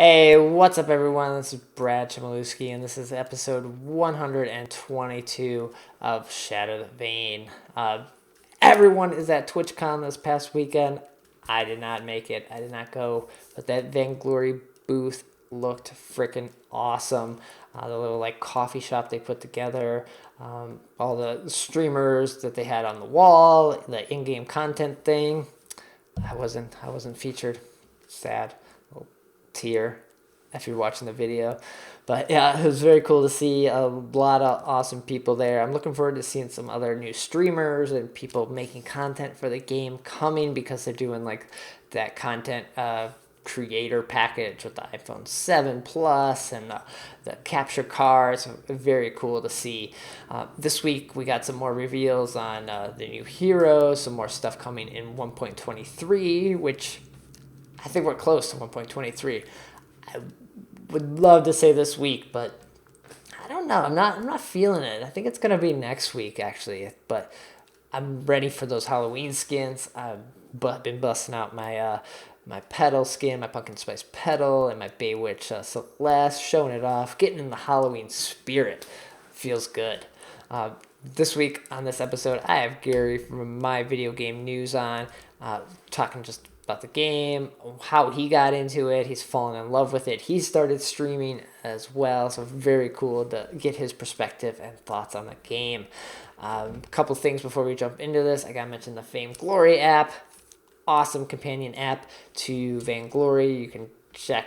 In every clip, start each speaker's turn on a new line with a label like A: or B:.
A: Hey, what's up, everyone? This is Brad Chmielewski, and this is episode 122 of Shatter The Vain. Everyone is at TwitchCon this past weekend. I did not make it. I did not go, but that Vainglory booth looked freaking awesome. The little coffee shop they put together, all the streamers that they had on the wall, the in-game content thing. I wasn't featured. Sad. Tear if you're watching the video. But yeah, it was very cool to see a lot of awesome people there. I'm looking forward to seeing some other new streamers and people making content for the game coming because they're doing that content creator package with the iPhone 7 Plus and the capture cards. Very cool to see. This week we got some more reveals on the new heroes, some more stuff coming in 1.23, which I think we're close to 1.23. I would love to say this week, but I don't know. I'm not feeling it. I think it's gonna be next week actually. But I'm ready for those Halloween skins. I've been busting out my petal skin, my pumpkin spice petal, and my Bay Witch Celeste, showing it off, getting in the Halloween spirit. Feels good. This week on this episode, I have Gary from My Video Game News on, talking just about the game, how he got into it. He's fallen in love with it. He started streaming as well, so very cool to get his perspective and thoughts on the game. A couple things before we jump into this. I gotta mention the Vainglory app. Awesome companion app to Vainglory. You can check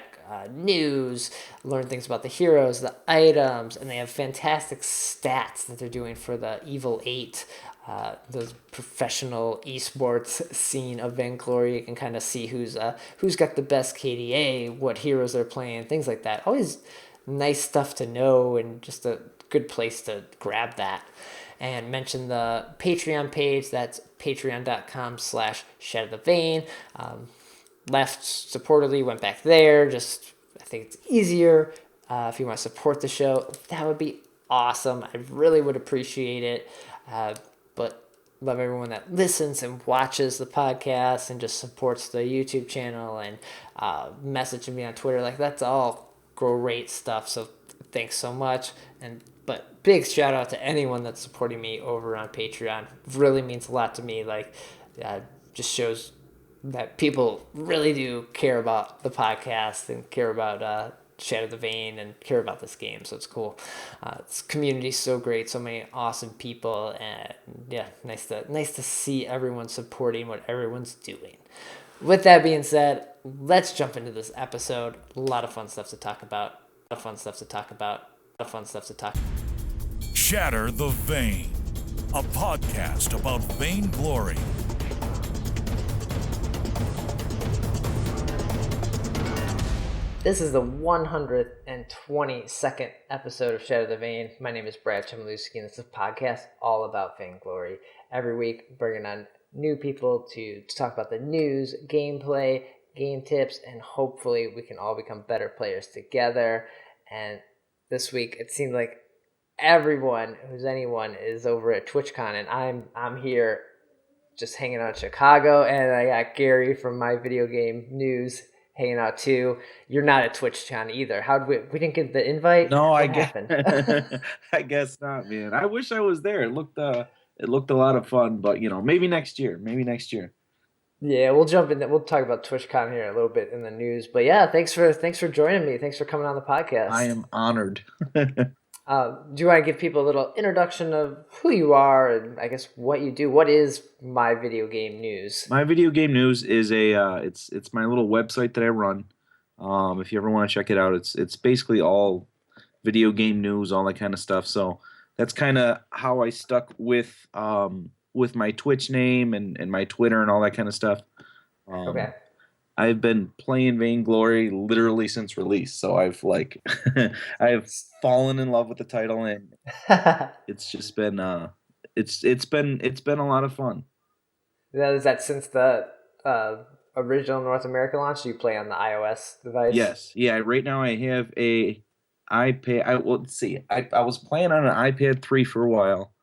A: news, learn things about the heroes, the items, and they have fantastic stats that they're doing for the Evil 8, the professional esports scene of Vainglory. You can kind of see who's got the best KDA, what heroes they're playing, things like that. Always nice stuff to know and just a good place to grab that. And mention the Patreon page. That's patreon.com/Shatter The Vain. Left supportively, went back there. Just, I think it's easier. If you want to support the show, that would be awesome. I really would appreciate it. But love everyone that listens and watches the podcast and just supports the YouTube channel and messaging me on Twitter. That's all great stuff. So thanks so much. But big shout out to anyone that's supporting me over on Patreon. Really means a lot to me. Just shows that people really do care about the podcast and care about Shatter the Vain and care about this game. So it's cool. This community's so great. So many awesome people. And yeah, nice to see everyone supporting what everyone's doing. With that being said, let's jump into this episode. A lot of fun stuff to talk about.
B: Shatter the Vain, a podcast about vainglory.
A: This is the 122nd episode of Shatter the Vain. My name is Brad Chmielewski, and this is a podcast all about Vainglory. Every week, bringing on new people to talk about the news, gameplay, game tips, and hopefully we can all become better players together. And this week, it seems like everyone who's anyone is over at TwitchCon, and I'm here just hanging out in Chicago, and I got Gary from My Video Game News hanging out too. You're not at TwitchCon either. How did we didn't get the invite?
C: No,
A: What
C: I guess
A: happened?
C: I guess not, man. I wish I was there. It looked a lot of fun, but maybe next year. Maybe next year.
A: Yeah, we'll jump in. We'll talk about TwitchCon here a little bit in the news. But yeah, thanks for joining me. Thanks for coming on the
C: I
A: podcast.
C: am honored.
A: Do you want to give people a little introduction of who you are and I guess what you do? What is My Video Game News?
C: My Video Game News is it's my little website that I run. If you ever want to check it out, it's basically all video game news, all that kind of stuff. So that's kind of how I stuck with my Twitch name and my Twitter and all that kind of stuff.
A: Okay.
C: I've been playing Vainglory literally since release, so I've I've fallen in love with the title, and it's just been it's been a lot of fun.
A: Now, is that since the original North America launch? Do you play on the iOS device?
C: Yes, yeah. Right now I have a iPad. Let's see. I was playing on an iPad 3 for a while,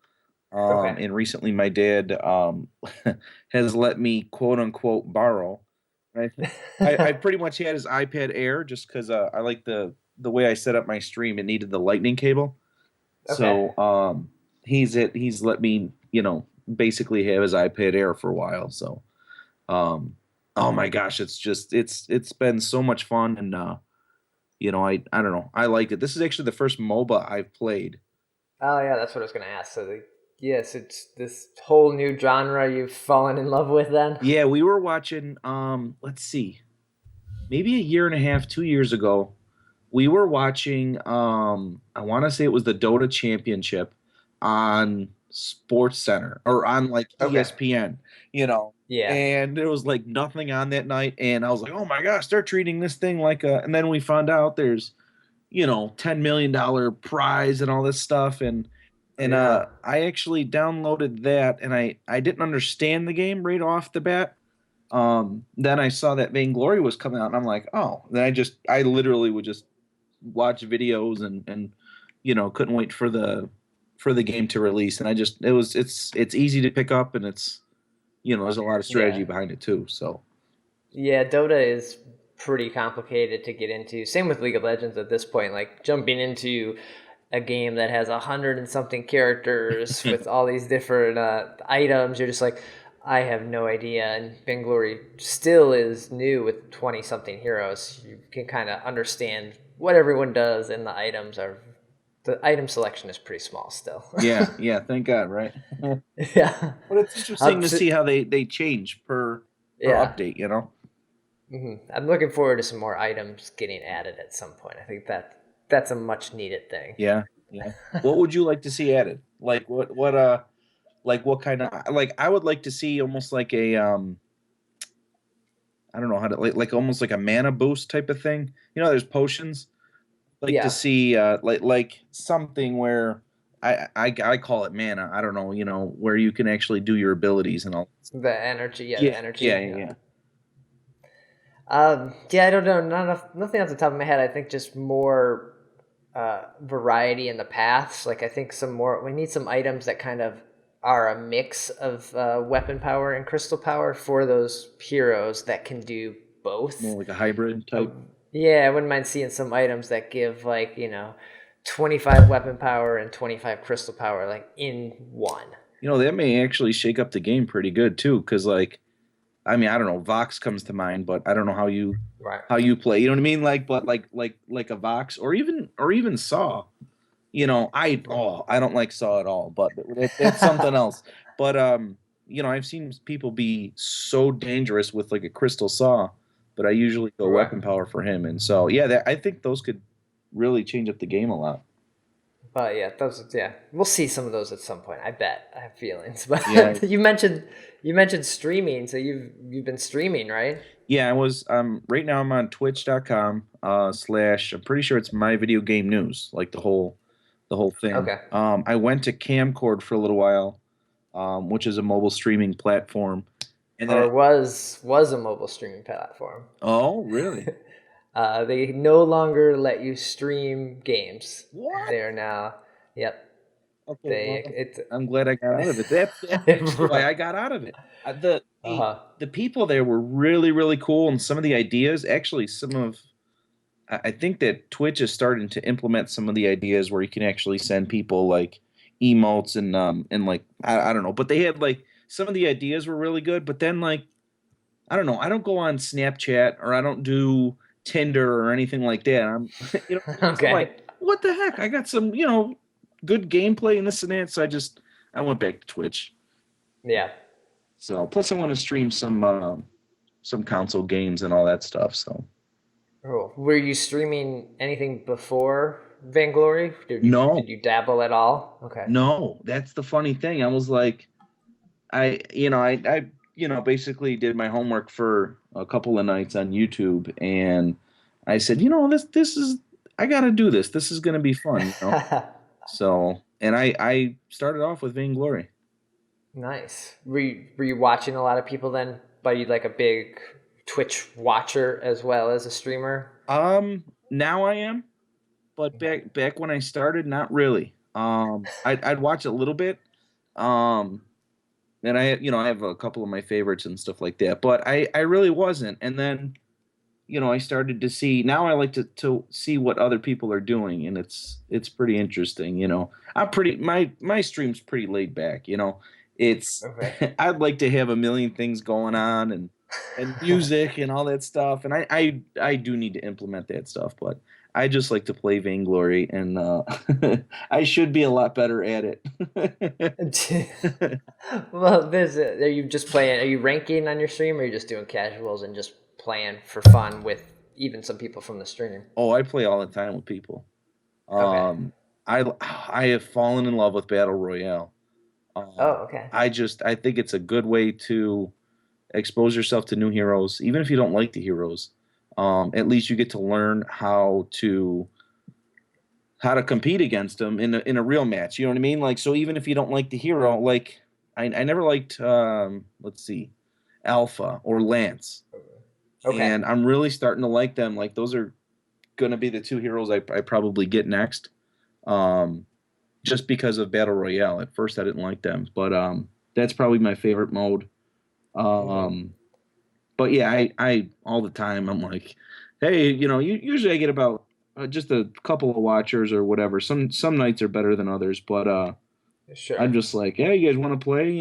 A: Okay.
C: and recently my dad has let me quote unquote borrow I pretty much had his iPad Air just because I like the way I set up my stream. It needed the lightning cable,
A: Okay.
C: so he's let me basically have his iPad Air for a while. So oh my gosh, it's been so much fun, and I don't know, I liked it. This is actually the first MOBA I've played.
A: Oh yeah, that's what I was gonna ask. So yes, it's this whole new genre you've fallen in love with then.
C: Yeah, we were watching. Let's see, maybe a year and a half, 2 years ago, we were watching. I want to say it was the Dota Championship on Sports Center or on like
A: Okay.
C: ESPN,
A: Yeah.
C: and there was like nothing on that night, and I was like, oh my gosh, they're treating this thing like a. And then we found out there's $10 million prize and all this stuff, and
A: Yeah.
C: I actually downloaded that, and I didn't understand the game right off the bat. Then I saw that Vainglory was coming out, and I'm like, oh. Then I literally would just watch videos and couldn't wait for the game to release. And it's easy to pick up, and there's a lot of strategy
A: Yeah.
C: behind it too. So
A: Yeah, Dota is pretty complicated to get into. Same with League of Legends at this point. Like jumping into a game that has 100 and something characters with all these different items, you're just like, I have no idea. And Vainglory still is new with 20 something heroes. You can kind of understand what everyone does, and the item selection is pretty small still.
C: yeah, thank God, right?
A: Yeah.
C: But it's interesting to
A: So-
C: see how they change per
A: yeah.
C: update.
A: I'm looking forward to some more items getting added at some point. I think that's a much needed thing.
C: Yeah, yeah. What would you like to see added? Like what kind of, like, I would like to see almost like a I don't know how to, like almost like a mana boost type of thing. There's potions. Like to
A: Yeah,
C: see like something where I call it mana. I don't know, where you can actually do your abilities and all.
A: the energy. Yeah, the
C: Yeah, yeah,
A: energy.
C: yeah, yeah.
A: Yeah, I don't know. Nothing off the top of my head. I think just more variety in the paths. Like I think some more. We need some items that kind of are a mix of weapon power and crystal power for those heroes that can do both.
C: More like a hybrid type.
A: Yeah, I wouldn't mind seeing some items that give 25 weapon power and 25 crystal power like in one.
C: That may actually shake up the game pretty good too, because like, I mean, I don't know, Vox comes to mind, but I don't know
A: Right.
C: how you play. You know what I mean? Like, but like a Vox or even Saw. I don't like Saw at all, but it's something else. But I've seen people be so dangerous with like a Crystal Saw, but I usually go
A: Right.
C: weapon power for him, and so yeah, I think those could really change up the game a lot.
A: But yeah, we'll see some of those at some point. I bet. I have feelings. But
C: Yeah.
A: you mentioned streaming, so you've been streaming, right?
C: Yeah, I was right now I'm on twitch.com slash, I'm pretty sure it's my video game news, like the whole thing.
A: Okay.
C: I went to Camcord for a little while, which is a mobile streaming platform. And then
A: Or was a mobile streaming platform.
C: oh, really?
A: They no longer let you stream games.
C: What?
A: They are now. Yep.
C: Okay, well,
A: It's.
C: I'm glad I got out of it. That's actually why I got out of it.
A: Uh-huh.
C: The people there were really, really cool, and some of the ideas, actually, I think that Twitch is starting to implement some of the ideas where you can actually send people like emotes and like I don't know, but they had like some of the ideas were really good, but then like I don't know, I don't go on Snapchat or I don't do Tinder or anything like that. I'm I'm
A: Okay.
C: like, what the heck? I got some good gameplay and this and that, so I went back to Twitch.
A: Yeah.
C: So plus I want to stream some console games and all that stuff. So
A: Cool. Were you streaming anything before Vainglory?
C: no,
A: Did you dabble at all? Okay.
C: no, that's the funny thing. I was like, I basically did my homework for a couple of nights on YouTube, and I said, this is I got to do this. This is going to be fun. So, and I started off with Vainglory.
A: Nice. Were you watching a lot of people then? But you like a big Twitch watcher as well as a streamer?
C: Now I am, but back when I started, not really. I'd watch a little bit. Um, and I have a couple of my favorites and stuff like that, but I really wasn't. And then I started to see. Now I like to see what other people are doing, and it's pretty interesting. I'm pretty my stream's pretty laid back. It's
A: Okay.
C: I'd like to have a million things going on and music and all that stuff, and I do need to implement that stuff, but I just like to play Vainglory, and I should be a lot better at it.
A: Well, are you just playing? Are you ranking on your stream, or are you just doing casuals and just playing for fun with even some people from the stream?
C: Oh, I play all the time with people.
A: Okay.
C: Um, I have fallen in love with Battle Royale.
A: Oh,
C: Um,
A: okay.
C: I think it's a good way to expose yourself to new heroes, even if you don't like the heroes. At least you get to learn how to compete against them in a real match. You know what I mean? Like, so even if you don't like the hero, like I never liked let's see, Alpha or Lance,
A: Okay.
C: and I'm really starting to like them. Like those are gonna be the two heroes I probably get next. Um, just because of Battle Royale. At first, I didn't like them, but that's probably my favorite mode.
A: Hmm.
C: Um, but yeah, I all the time I'm like, hey, usually I get about just a couple of watchers or whatever. Some nights are better than others, but I'm
A: Sure.
C: just like, hey, you guys want to play?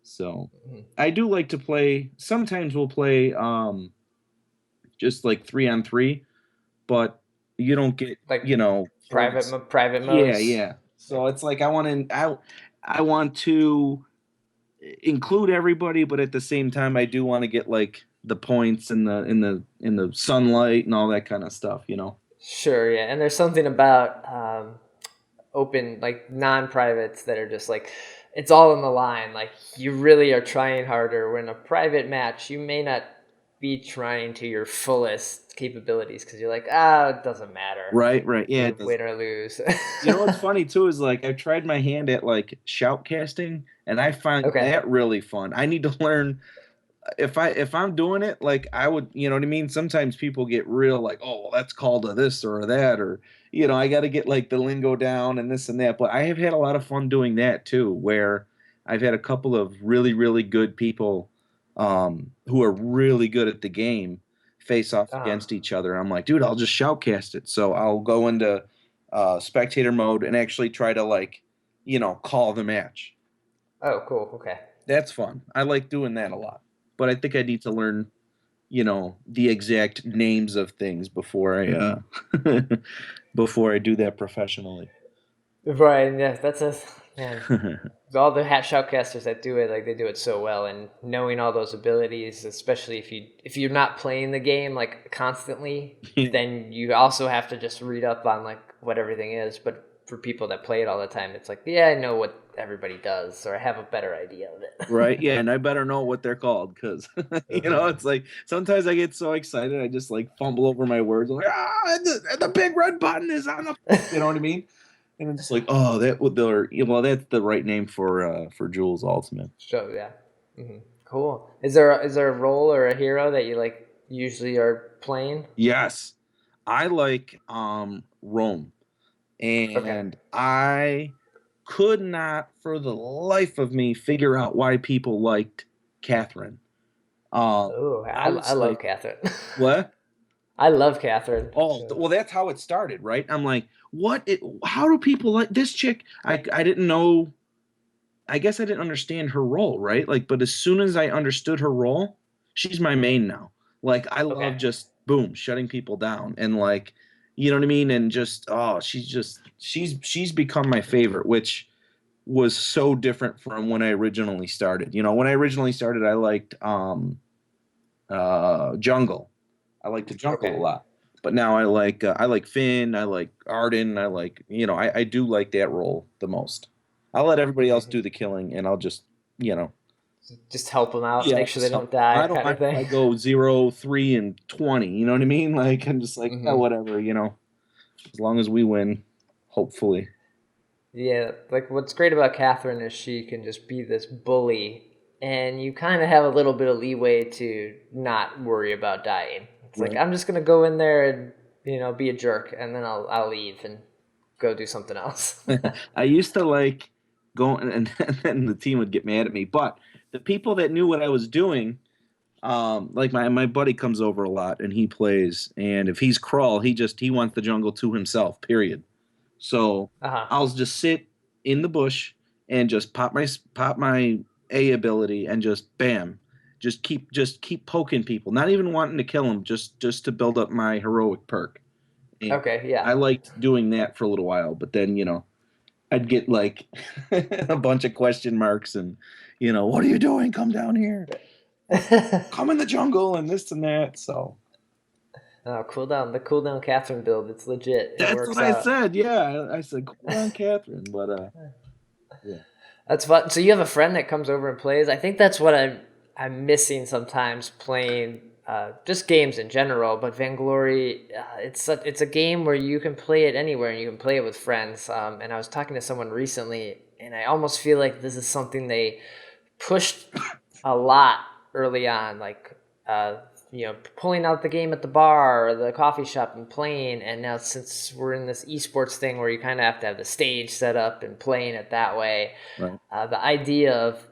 C: So
A: Mhm.
C: I do like to play. Sometimes we'll play just like 3-on-3, but you don't get
A: Like
C: points.
A: private
C: Yeah,
A: modes.
C: yeah. So it's like I want to include everybody, but at the same time I do want to get like the points and the sunlight and all that kind of stuff.
A: Sure. Yeah. And there's something about open, like non-privates, that are just like it's all in the line. Like you really are trying harder. When a private match, you may not be trying to your fullest capabilities because you're like, it doesn't matter.
C: Right, right. Yeah,
A: You
C: it does.
A: win or lose.
C: What's funny too is like I've tried my hand at like shoutcasting and I find
A: Okay.
C: that really fun. I need to learn if I'm doing it, like I would, you know what I mean? Sometimes people get real like, oh, well, that's called a this or a that, or I got to get like the lingo down and this and that. But I have had a lot of fun doing that too, where I've had a couple of really, really good people who are really good at the game face off
A: Uh,
C: against each other. I'm like, dude, I'll just shoutcast it. So I'll go into spectator mode and actually try to like, call the match.
A: oh, cool. Okay.
C: That's fun. I like doing that a lot. But I think I need to learn, the exact names of things before I before I do that professionally.
A: Right. And yeah, that's a man. All the hat shoutcasters that do it, like they do it so well, and knowing all those abilities, especially if you're not playing the game like constantly, then you also have to just read up on like what everything is. But for people that play it all the time, it's like, yeah, I know what everybody does, or I have a better idea of
C: Right?
A: it.
C: Yeah, and I better know what they're called because
A: Uh-huh.
C: it's like sometimes I get so excited I just like fumble over my words. I'm like, and the big red button is on the, you know what I mean? And I'm just like, oh, that would well, that's the right name for Jules Ultimate.
A: So yeah, cool. Is there a role or a hero that you like usually are playing?
C: Yes, I like Rome.
A: Okay.
C: And I could not, for the life of me, figure out why people liked Catherine.
A: Oh,
C: I
A: I
C: was
A: love
C: like,
A: Catherine.
C: what?
A: I love Catherine.
C: Oh, well, that's how it started, right? I'm like, what? How do people like this chick? I didn't know. I guess I didn't understand her role, right? Like, but as soon as I understood her role, she's my main now. Like, I love
A: Okay.
C: just boom shutting people down and like, you know what I mean? And just she's become my favorite, which was so different from when I originally started. When I originally started, I liked jungle. I liked the jungle a
A: Okay.
C: lot. But now I like Finn, I like Arden, I like I do like that role the most. I'll let everybody else
A: Hmm.
C: do the killing, and I'll just you know
A: Just help them out,
C: yeah,
A: make
C: I'll
A: sure they
C: just
A: don't
C: help.
A: die,
C: I don't
A: kind
C: mind
A: of
C: if
A: thing.
C: I go 0, 3, and 20. You know what I mean? Like I'm just like
A: Hmm.
C: whatever. As long as we win, hopefully.
A: Yeah, like what's great about Catherine is she can just be this bully, and you kind of have a little bit of leeway to not worry about dying. It's like
C: Right.
A: I'm just gonna go in there and be a jerk, and then I'll leave and go do something else.
C: I used to like going, and then the team would get mad at me. But the people that knew what I was doing, like my buddy comes over a lot and he plays, and if he's crawl, he wants the jungle to himself. Period. So
A: Uh-huh.
C: I'll just sit in the bush and just pop my A ability and just bam, just keep poking people, not even wanting to kill them, just to build up my heroic perk. And
A: Okay, yeah.
C: I liked doing that for a little while, but then I'd get like a bunch of question marks and what are you doing? Come down here. Come in the jungle and this and that. So
A: Oh, the cooldown Catherine build. It's legit. It
C: that's
A: works
C: what I
A: out.
C: said. Yeah, I said cool on Catherine, but yeah.
A: That's fun. So you have a friend that comes over and plays. I think that's what I'm missing sometimes playing just games in general. But Vainglory, it's a game where you can play it anywhere and you can play it with friends. And I was talking to someone recently, and I almost feel like this is something they pushed a lot early on, like pulling out the game at the bar or the coffee shop and playing. And now since we're in this esports thing where you kind of have to have the stage set up and playing it that way,
C: Right.
A: the idea of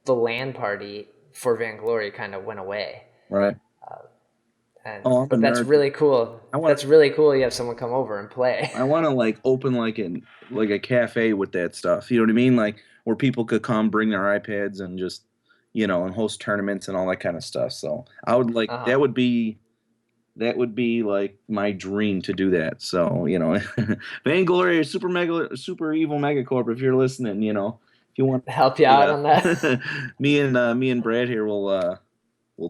A: the LAN party for Vainglory kind of went away.
C: Right. Oh, I'm a
A: But that's
C: nerd.
A: really cool.
C: I want
A: That's really cool. You have someone come over and play.
C: I want to like open like a cafe with that stuff. You know what I mean? Like where people could come, bring their iPads, and just and host tournaments and all that kind of stuff. So I would like
A: Uh-huh.
C: that would be like my dream to do that. So Vainglory or Super Evil Megacorp, if you're listening, if you want
A: Help you out on that.
C: me and Brad here will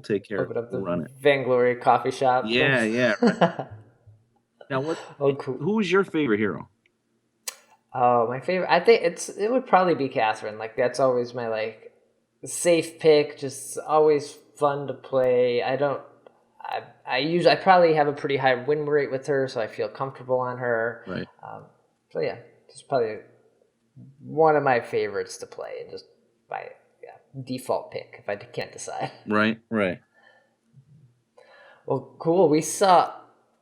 C: take care of
A: Open
C: it.
A: up
C: We'll
A: the
C: run it.
A: Vainglory coffee shop thing.
C: Yeah, yeah. Right. Now
A: Oh, cool.
C: who's your favorite hero?
A: Oh, my favorite. I think it would probably be Catherine. Like that's always my like safe pick. Just always fun to play. I probably have a pretty high win rate with her, so I feel comfortable on her.
C: Right.
A: So yeah, it's probably one of my favorites to play, and just by default pick if I can't decide.
C: Right, right.
A: Well, cool. We saw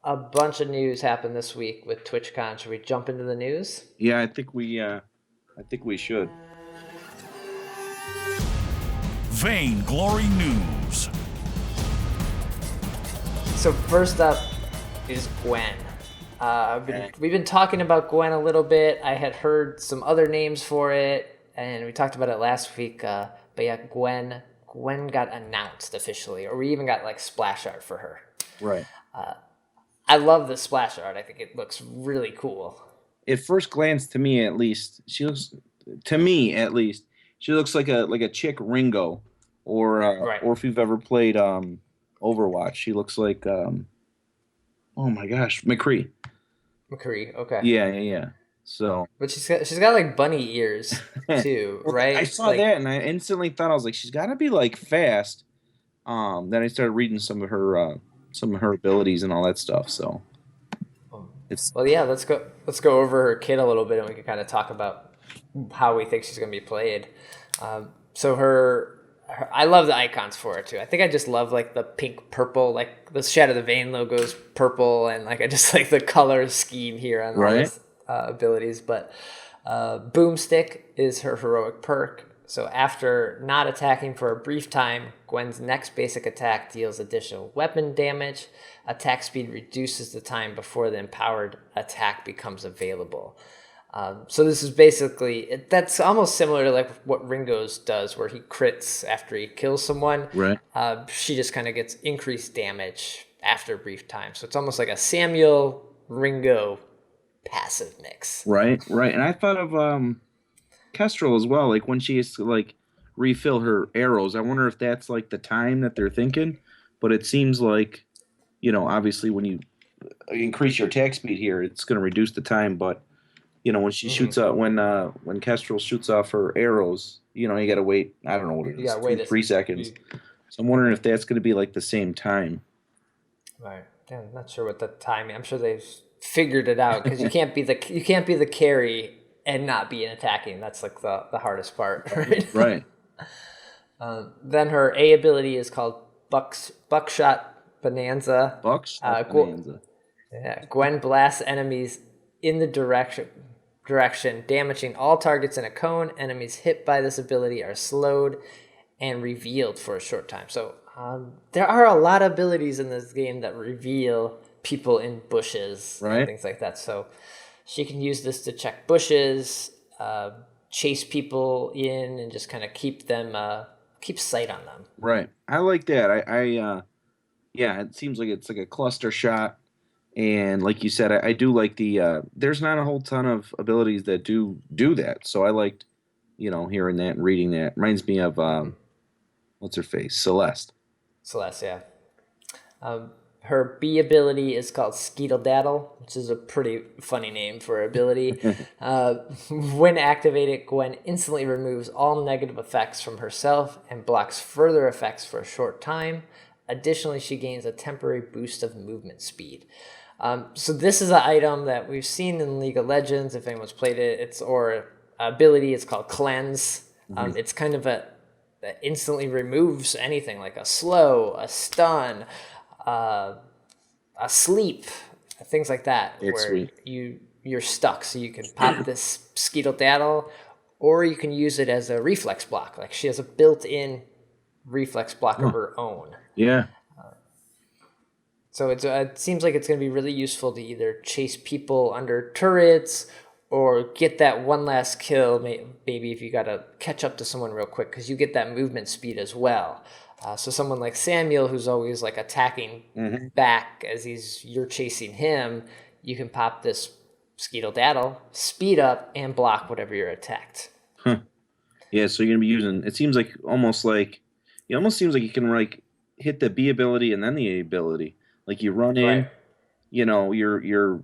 A: a bunch of news happen this week with TwitchCon. Should we jump into the news?
C: Yeah, I think we should.
B: Vainglory News.
A: So first up is Gwen. We've been talking about Gwen a little bit. I had heard some other names for it, and we talked about it last week. But yeah, Gwen got announced officially, or we even got like splash art for her.
C: Right.
A: I love the splash art. I think it looks really cool.
C: At first glance, to me at least, she looks like a chick Ringo,
A: Right.
C: or if you've ever played Overwatch, she looks like oh my gosh, McCree.
A: McCree, okay.
C: Yeah. So
A: But she's got like bunny ears too,
C: well,
A: right?
C: I saw
A: Like,
C: that and I instantly thought, I was like, she's got to be like fast. Then I started reading some of her abilities and all that stuff. So it's
A: well, yeah. Let's go over her kit a little bit, and we can kind of talk about how we think she's going to be played. So I love the icons for her too. I think I just love like the pink purple, like the Shatter The Vain logo's purple, and like I just like the color scheme here on all
C: Right.
A: this abilities. But Boomstick is her heroic perk. So after not attacking for a brief time, Gwen's next basic attack deals additional weapon damage. Attack speed reduces the time before the empowered attack becomes available. So this is basically, that's almost similar to like what Ringo's does, where he crits after he kills someone.
C: right.
A: She just kind of gets increased damage after a brief time. So it's almost like a Samuel Ringo passive mix.
C: Right. And I thought of Kestrel as well, like when she has to like refill her arrows. I wonder if that's like the time that they're thinking, but it seems like, obviously when you increase your attack speed here, it's going to reduce the time, but when she shoots out, when Kestrel shoots off her arrows, you got to wait, I don't know what it is,
A: You gotta wait
C: 3 seconds. So I'm wondering if that's going to be like the same time.
A: Right. Yeah, I'm not sure what the timing. I'm sure they've figured it out, because you can't be the carry and not be attacking. That's like the hardest part. Right.
C: Right.
A: Then her A ability is called Buckshot Bonanza.
C: Bucks.
A: Yeah, Gwen blasts enemies in the direction direction, damaging all targets in a cone. Enemies hit by this ability are slowed and revealed for a short time. So there are a lot of abilities in this game that reveal people in bushes and things like that. So she can use this to check bushes, chase people in, and just kind of keep sight on them.
C: Right. I like that. Yeah, it seems like it's like a cluster shot. And like you said, I do like there's not a whole ton of abilities that do that. So I liked, hearing that and reading that. Reminds me of, what's her face? Celeste.
A: Celeste, yeah. Her B ability is called Skedaddle, which is a pretty funny name for her ability. When activated, Gwen instantly removes all negative effects from herself and blocks further effects for a short time. Additionally, she gains a temporary boost of movement speed. So this is an item that we've seen in League of Legends. If anyone's played it, or ability, it's called Cleanse. It's kind of that instantly removes anything like a slow, a stun, a sleep, things like that.
C: It's
A: where
C: sweet.
A: You're stuck. So you can pop this Skedaddle, or you can use it as a reflex block. Like she has a built-in reflex block of her own.
C: Yeah.
A: So it seems like it's going to be really useful to either chase people under turrets or get that one last kill, maybe if you got to catch up to someone real quick, because you get that movement speed as well. So someone like Samuel, who's always like attacking back as you're chasing him, you can pop this Skedaddle, speed up, and block whatever you're attacked.
C: Huh. Yeah, so you're gonna be using. It seems like almost seems like you can like hit the B ability and then the A ability. Like you run in, you're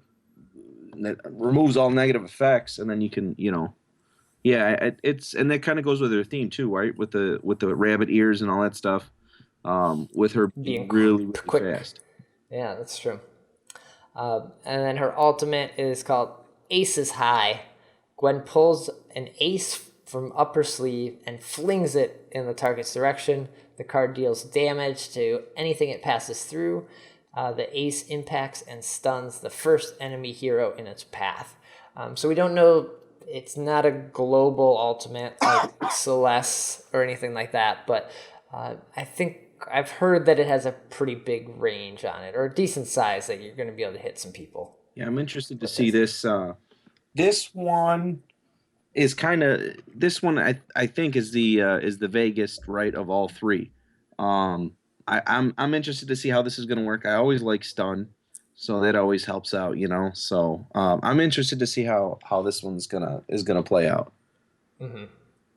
C: that removes all negative effects, and then you can, it's and that kind of goes with her theme too, right? With the rabbit ears and all that stuff. With her being really
A: quick.
C: fast.
A: Yeah, that's true. And then her ultimate is called Ace's High. Gwen pulls an ace from up her sleeve and flings it in the target's direction. The card deals damage to anything it passes through. The ace impacts and stuns the first enemy hero in its path. So we don't know. It's not a global ultimate like Celeste or anything like that, but I think I've heard that it has a pretty big range on it, or a decent size that you're going to be able to hit some people.
C: Yeah, I'm interested to see this. This one is I think is the vaguest, right, of all three. I'm interested to see how this is going to work. I always like stun, so that always helps out, So I'm interested to see how this one's gonna play out.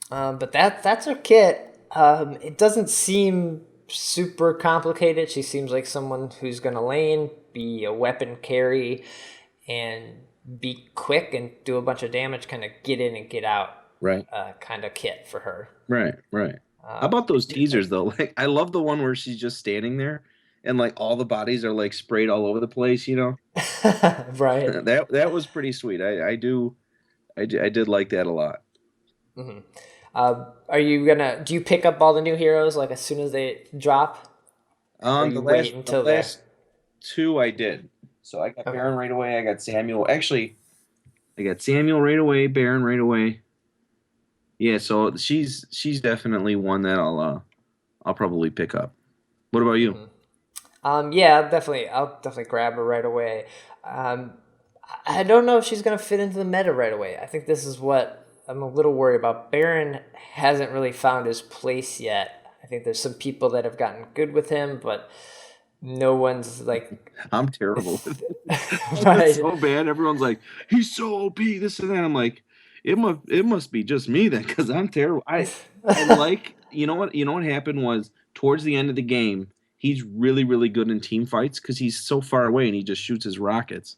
A: But that's her kit. It doesn't seem super complicated. She seems like someone who's gonna lane, be a weapon carry, and be quick and do a bunch of damage. Kind of get in and get out.
C: Right.
A: Kind of kit for her.
C: Right. How about those teasers though? Like I love the one where she's just standing there and like all the bodies are like sprayed all over the place,
A: Right.
C: That was pretty sweet. I did like that a lot.
A: Are you do you pick up all the new heroes like as soon as they drop?
C: The last two I did. So I got Baron right away. I got Samuel. Actually, I got Samuel right away, Baron right away. Yeah, so she's definitely one that I'll probably pick up. What about you?
A: Yeah, I'll definitely grab her right away. I don't know if she's gonna fit into the meta right away. I think this is what I'm a little worried about. Baron hasn't really found his place yet. I think there's some people that have gotten good with him, but no one's like.
C: I'm terrible with it.
A: Right.
C: It's so bad. Everyone's like, he's so OP, this and that. I'm like, it must be just me then, because I'm terrible. I like, you know what happened was towards the end of the game, he's really, really good in team fights because he's so far away and he just shoots his rockets.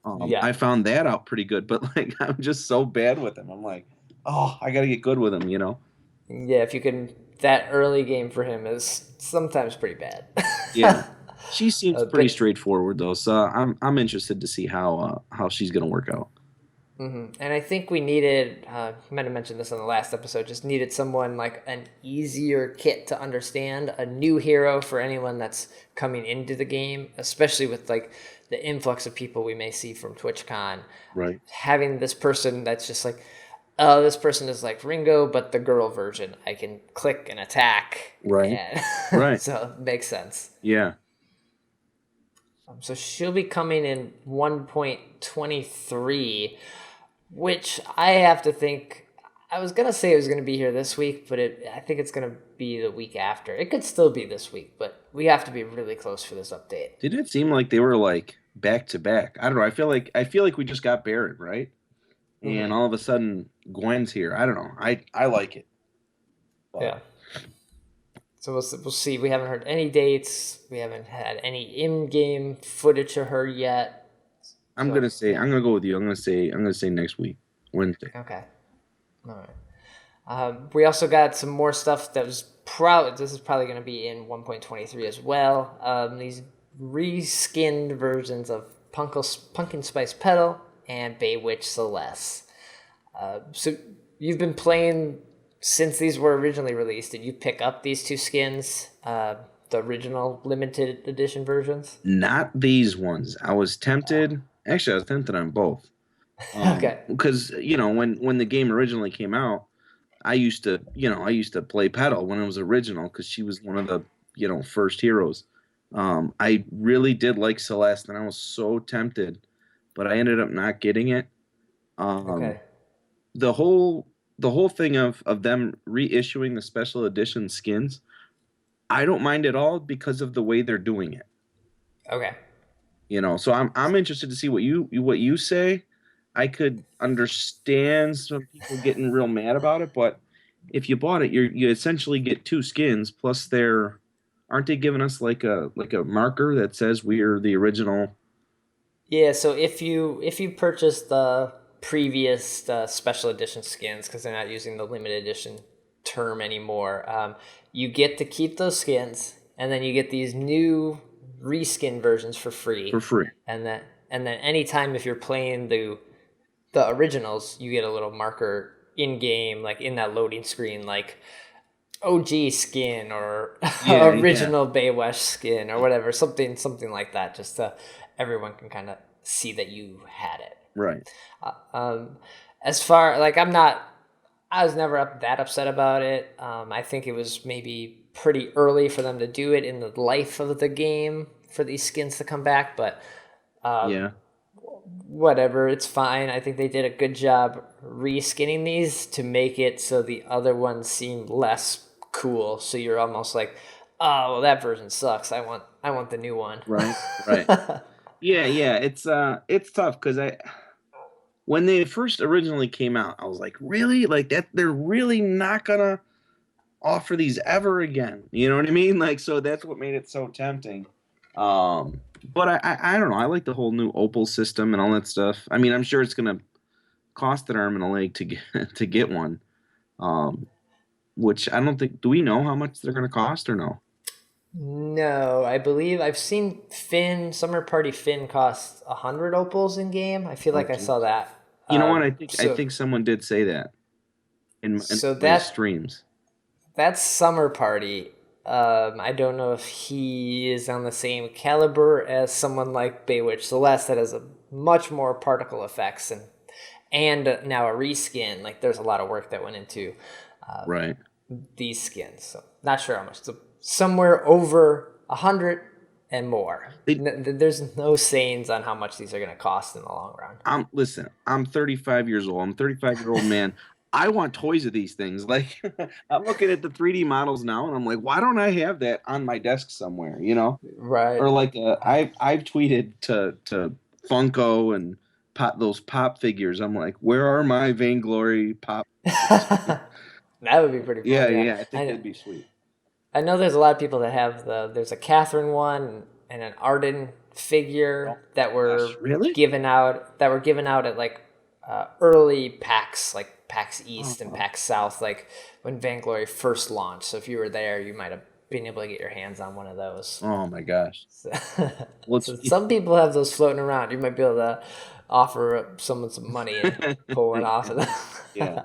C: I found that out pretty good, but like I'm just so bad with him. I'm like, oh, I got to get good with him,
A: Yeah, if you can, that early game for him is sometimes pretty bad.
C: Yeah. She seems pretty straightforward though, so I'm interested to see how she's gonna work out.
A: And I think we needed, I might have mentioned this on the last episode, just needed someone like an easier kit to understand, a new hero for anyone that's coming into the game, especially with like the influx of people we may see from TwitchCon.
C: Right.
A: Having this person that's just like, oh, this person is like Ringo, but the girl version. I can click and attack.
C: Right.
A: And
C: Right.
A: so it makes sense.
C: Yeah.
A: So she'll be coming in 1.23, which I have to think. I was going to say it was going to be here this week, but I think it's going to be the week after. It could still be this week, but we have to be really close for this update.
C: Didn't it seem like they were like back to back? I don't know. I feel like we just got Barrett, right? And all of a sudden Gwen's here. I don't know. I like it.
A: But. Yeah. So we'll see. We haven't heard any dates. We haven't had any in-game footage of her yet.
C: I'm gonna go with you. I'm gonna say next week, Wednesday.
A: Okay. All right. We also got some more stuff that was this is probably going to be in 1.23 as well. These reskinned versions of Pumpkin Spice Petal and Baywitch Celeste. So you've been playing since these were originally released. Did you pick up these two skins, the original limited edition versions?
C: Not these ones. I was tempted. Actually, I was tempted on both.
A: Okay.
C: Because when the game originally came out, I used to play Petal when it was original because she was one of the first heroes. I really did like Celeste, and I was so tempted, but I ended up not getting it.
A: Okay.
C: The whole thing of them reissuing the special edition skins, I don't mind at all because of the way they're doing it.
A: Okay.
C: So I'm interested to see what you say. I could understand some people getting real mad about it, but if you bought it, you essentially get two skins plus aren't they giving us like a marker that says we are the original?
A: Yeah, so if you purchase the previous special edition skins, because they're not using the limited edition term anymore, you get to keep those skins, and then you get these new reskin versions for free. And then anytime if you're playing the originals, you get a little marker in game, like in that loading screen, like OG skin or original Baywatch skin or whatever, something like that, just so everyone can kind of see that you had it.
C: Right.
A: As far I was never that upset about it. I think it was maybe pretty early for them to do it in the life of the game for these skins to come back, but whatever, it's fine. I think they did a good job reskinning these to make it so the other ones seem less cool. So you're almost like, oh, well, that version sucks. I want the new one.
C: Right. Yeah. It's tough because when they first originally came out, I was like, really? Like that? They're really not gonna offer these ever again? You know what I mean? Like, so that's what made it so tempting. But I don't know. I like the whole new Opal system and all that stuff. I mean, I'm sure it's gonna cost an arm and a leg to get one. Which I don't think. Do we know how much they're gonna cost or no?
A: No, I believe I've seen Summer Party Finn cost 100 opals in game. I feel like I saw that.
C: You know what? I think someone did say that in my streams.
A: That's Summer Party. I don't know if he is on the same caliber as someone like Baywitch Celeste that has a much more particle effects and now a reskin. Like there's a lot of work that went into these skins. So not sure how much. So somewhere over 100 and more. There's no sayings on how much these are going to cost in the long run.
C: Listen, I'm 35 years old. I'm a 35-year-old man. I want toys of these things. Like I'm looking at the 3D models now, and I'm like, why don't I have that on my desk somewhere?
A: Right?
C: Or like I've tweeted to Funko and those pop figures. I'm like, where are my Vainglory pop?
A: That would be pretty cool.
C: Yeah. I think that'd be sweet.
A: I know there's a lot of people that have there's a Catherine one and an Arden figure that were given out at like early PAX, like PAX East and PAX South, like when Vainglory first launched. So if you were there, you might have been able to get your hands on one of those.
C: Oh my gosh.
A: So some people have those floating around. You might be able to offer someone some money and pull one off of them.
C: Yeah.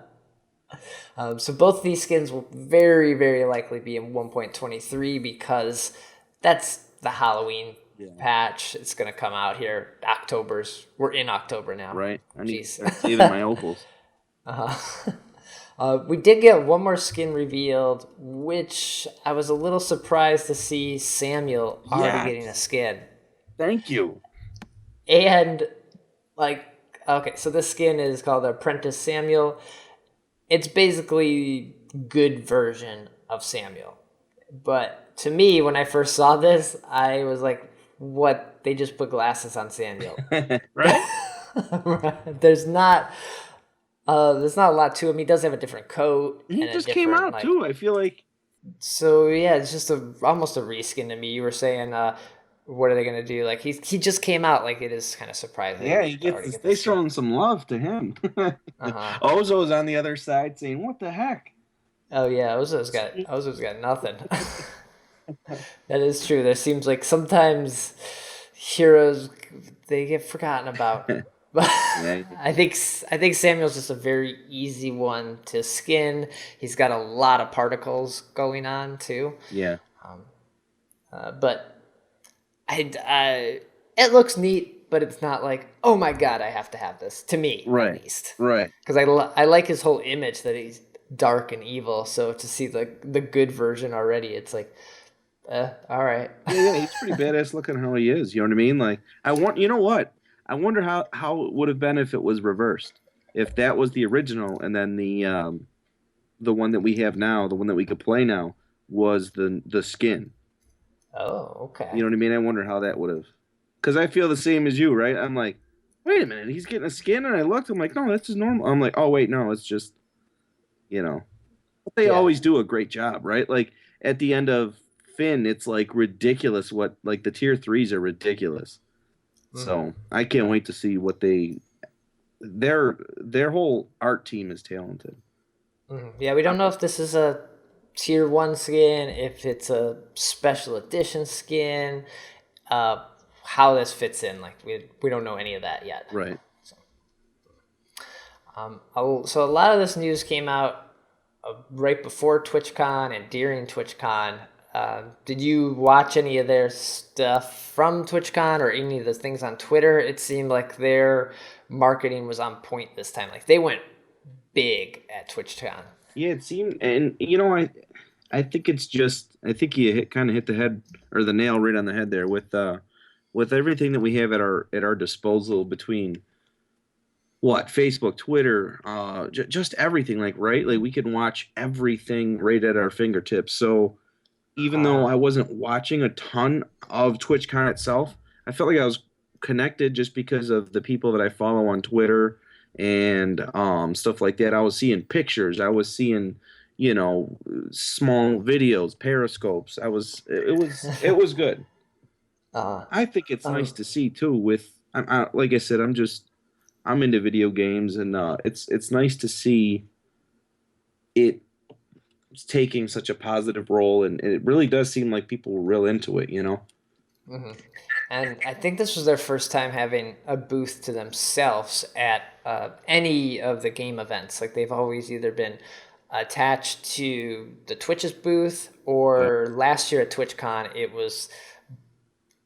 A: So both of these skins will very, very likely be in 1.23 because that's the Halloween patch. It's gonna come out here. We're in October now.
C: Right. I need to
A: Jeez.
C: start saving my opals.
A: We did get one more skin revealed, which I was a little surprised to see Samuel already getting a skin.
C: Thank you.
A: And okay, so this skin is called Apprentice Samuel. It's basically good version of Samuel. But to me, when I first saw this, I was like, what? They just put glasses on Samuel.
C: Right?
A: There's not a lot to him. He does have a different coat.
C: He
A: and
C: just came out too. I feel like.
A: So yeah, it's just almost a reskin to me. You were saying, what are they gonna do? Like he just came out. Like it is kind of surprising.
C: Yeah, they showing some love to him. Ozo's on the other side saying, "What the heck?"
A: Oh yeah, Ozo's got nothing. That is true. There seems like sometimes heroes they get forgotten about. But I think Samuel's just a very easy one to skin. He's got a lot of particles going on too.
C: Yeah.
A: But it looks neat, but it's not like, oh my god, I have to have this. To me, at least.
C: Right.
A: Because I like his whole image that he's dark and evil. So to see the good version already, it's like, all right.
C: Yeah, he's pretty badass looking how he is. You know what I mean? Like, you know what? I wonder how it would have been if it was reversed. If that was the original, and then the one that we have now, the one that we could play now, was the skin.
A: Oh, okay.
C: You know what I mean? I wonder how that would have. Because I feel the same as you, right? I'm like, wait a minute, he's getting a skin, and I looked, I'm like, no, that's just normal. I'm like, oh wait, no, it's just, But they always do a great job, right? Like at the end of Finn, it's like ridiculous. Like the tier 3s are ridiculous. So I can't wait to see what their whole art team is talented.
A: Yeah, we don't know if this is a tier 1 skin, if it's a special edition skin, how this fits in. Like we don't know any of that yet.
C: Right.
A: So a lot of this news came out right before TwitchCon and during TwitchCon. Did you watch any of their stuff from TwitchCon or any of the things on Twitter? It seemed like their marketing was on point this time. Like they went big at TwitchCon.
C: Yeah, it seemed, and I think it's just, I think you kind of hit the head or the nail right on the head there with everything that we have at our disposal between Facebook, Twitter, just everything, like we can watch everything right at our fingertips. So even though I wasn't watching a ton of TwitchCon itself, I felt like I was connected just because of the people that I follow on Twitter and stuff like that. I was seeing pictures. I was seeing, small videos, periscopes. It was good. I think it's nice to see too. Like I said, I'm into video games, and it's nice to see it taking such a positive role, and it really does seem like people were real into it,
A: Mm-hmm. And I think this was their first time having a booth to themselves at any of the game events. Like they've always either been attached to the Twitch's booth, or last year at TwitchCon, it was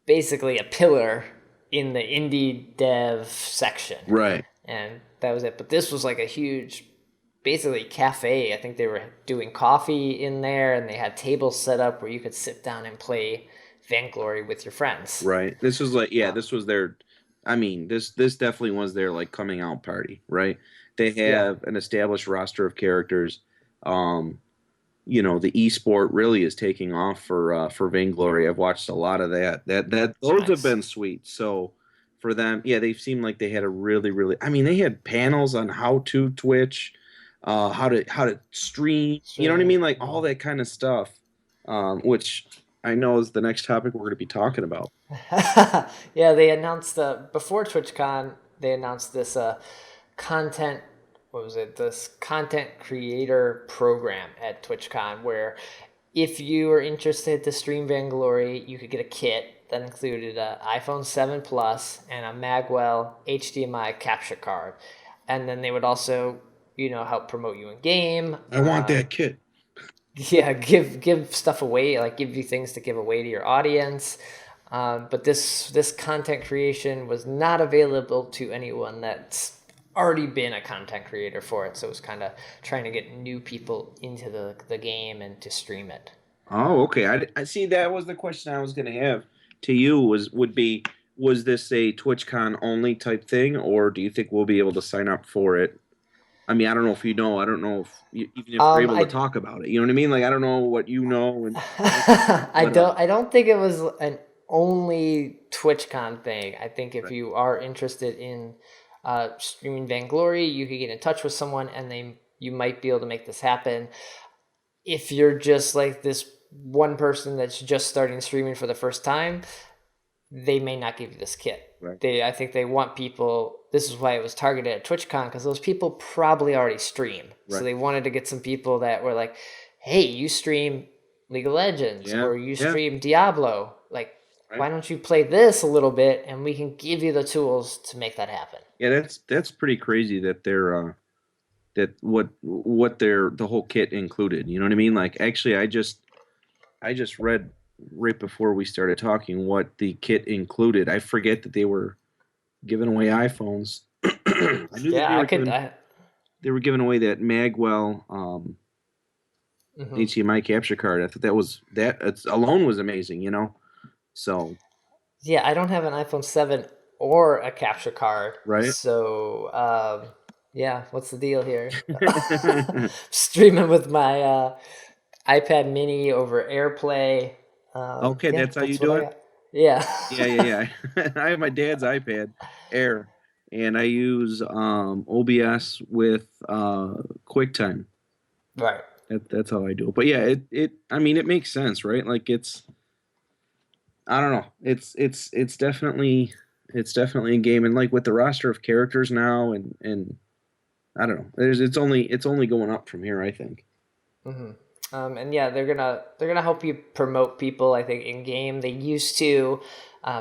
A: basically a pillar in the indie dev section.
C: Right.
A: And that was it. But this was like a huge, basically cafe. I think they were doing coffee in there, and they had tables set up where you could sit down and play Vainglory with your friends.
C: Right. This was like, this was their, this definitely was their like coming out party, right? They have an established roster of characters. The esport really is taking off for Vainglory. I've watched a lot of that. Those have been sweet. So for them, they seemed like they had a really, really, they had panels on how to Twitch, how to stream, you know what I mean? Like all that kind of stuff, which I know is the next topic we're going to be talking about.
A: Yeah, they announced before TwitchCon, they announced this content. What was it? This content creator program at TwitchCon, where if you were interested to stream Vainglory, you could get a kit that included an iPhone 7 Plus and a Magwell HDMI capture card, and then they would also, help promote you in game.
C: I want that kit.
A: Yeah, give stuff away, like give you things to give away to your audience. But this content creation was not available to anyone that's already been a content creator for it. So it was kind of trying to get new people into the game and to stream it.
C: Oh, okay. I see. That was the question I was going to have to you. Was this a TwitchCon only type thing, or do you think we'll be able to sign up for it? I mean, I don't know if you know. I don't know if even if we're able to
A: I
C: talk about it. You know what I mean? Like, I don't know what you know, and
A: I
C: but
A: don't think it was an only TwitchCon thing. I think if
C: right.
A: you are interested in streaming Vainglory, you could get in touch with someone and you might be able to make this happen. If you're just like this one person that's just starting streaming for the first time, they may not give you this kit.
C: Right.
A: I think they want people. This is why it was targeted at TwitchCon, because those people probably already stream. So
C: Right.
A: they wanted to get some people that were like, "Hey, you stream League of Legends
C: Yeah.
A: or you
C: Yeah.
A: stream Diablo. Like,
C: Right.
A: why don't you play this a little bit, and we can give you the tools to make that happen."
C: Yeah. That's pretty crazy that that what their the whole kit included. You know what I mean? Like, actually, I just read right before we started talking what the kit included. I forget that they were giving away iPhones. I knew that
A: Yeah, I could.
C: they were giving away that Magwell
A: Mhm.
C: HDMI capture card. I thought that it's, alone was amazing. You know, so
A: Yeah, I don't have an iPhone 7 or a capture card.
C: right.
A: So, yeah, what's the deal here? Streaming with my iPad mini over AirPlay.
C: Okay,
A: Yeah,
C: that's how you
A: that's what
C: do
A: I
C: it.
A: got. Yeah.
C: Yeah, yeah, yeah. I have my dad's iPad Air, and I use OBS with QuickTime.
A: Right.
C: That's how I do it. But yeah, it I mean it makes sense, right? Like it's I don't know. It's definitely a game, and like with the roster of characters now, and I don't know. It's only going up from here. I think.
A: hmm and yeah, they're gonna help you promote people. I think in game they used to,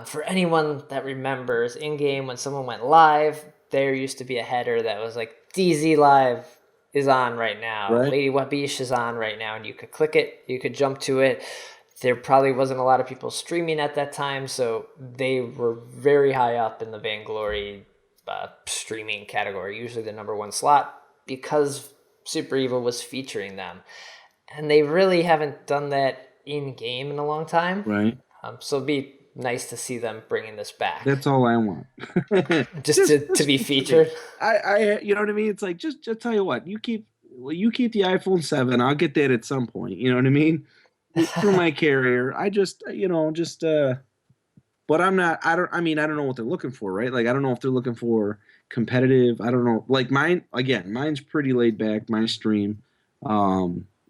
A: for anyone that remembers, in game when someone went live, there used to be a header that was like DZ Live is on right now,
C: Right.
A: Lady Wabish is on right now, and you could click it, you could jump to it. There probably wasn't a lot of people streaming at that time, so they were very high up in the Vainglory streaming category, usually the number one slot, because Super Evil was featuring them. And they really haven't done that in game in a long time.
C: Right.
A: So it'd be nice to see them bringing this back,
C: That's all I want.
A: just to be
C: Just for me.
A: featured.
C: You know what I mean? It's like just tell you what, you keep the iPhone 7. I'll get that at some point. You know what I mean? Through my carrier. I just but I'm not. I mean, I don't know what they're looking for, right? Like, I don't know if they're looking for competitive. I don't know. Like mine, again, mine's pretty laid back. My stream.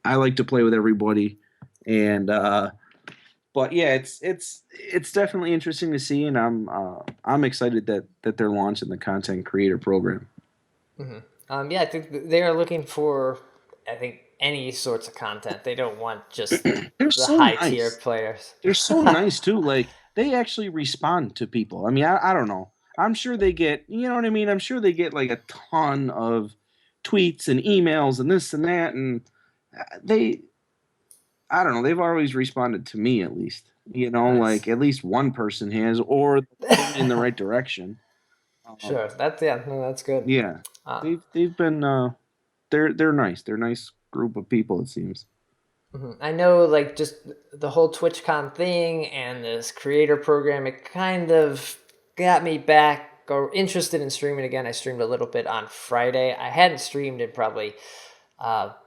C: I like to play with everybody, and but yeah, it's definitely interesting to see, and I'm excited that they're launching the content creator program.
A: Yeah, I think they are looking for, I think, any sorts of content. They don't want just
C: They're
A: the
C: so
A: high tier
C: nice.
A: players.
C: They're so nice too. Like they actually respond to people. I mean, I don't know. I'm sure they get, you know what I mean? I'm sure they get like a ton of tweets and emails and this and that, and they, I don't know. They've always responded to me at least. You know,
A: Nice.
C: like at least one person has, or point me in the right direction.
A: Sure. That's yeah. No, that's good.
C: Yeah,
A: Uh,
C: they've been they're nice. They're a nice group of people. It seems.
A: I know, like, just the whole TwitchCon thing and this creator program, it kind of got me back or interested in streaming again. I streamed a little bit on Friday. I hadn't streamed in probably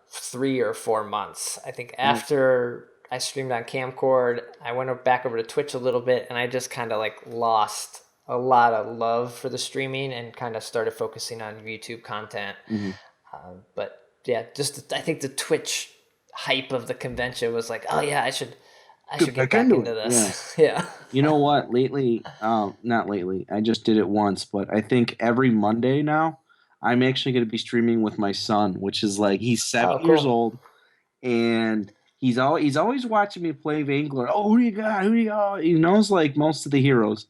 A: 3 or 4 months. I think
C: Mm.
A: after I streamed on Camcord, I went back over to Twitch a little bit, and I just kind of like lost a lot of love for the streaming and kind of started focusing on YouTube content.
C: Mm-hmm.
A: But yeah, just I think the Twitch hype of the convention was like, oh yeah, I should
C: Get
A: get
C: back
A: back
C: into
A: into
C: it. Yeah.
A: this. Yeah.
C: You know what? Lately, not lately. I just did it once, but I think every Monday now, I'm actually going to be streaming with my son, which is like he's seven
A: Oh,
C: years
A: cool.
C: old, and he's always watching me play Vainglory. Oh, who do you got? Who do you got? He knows like most of the heroes.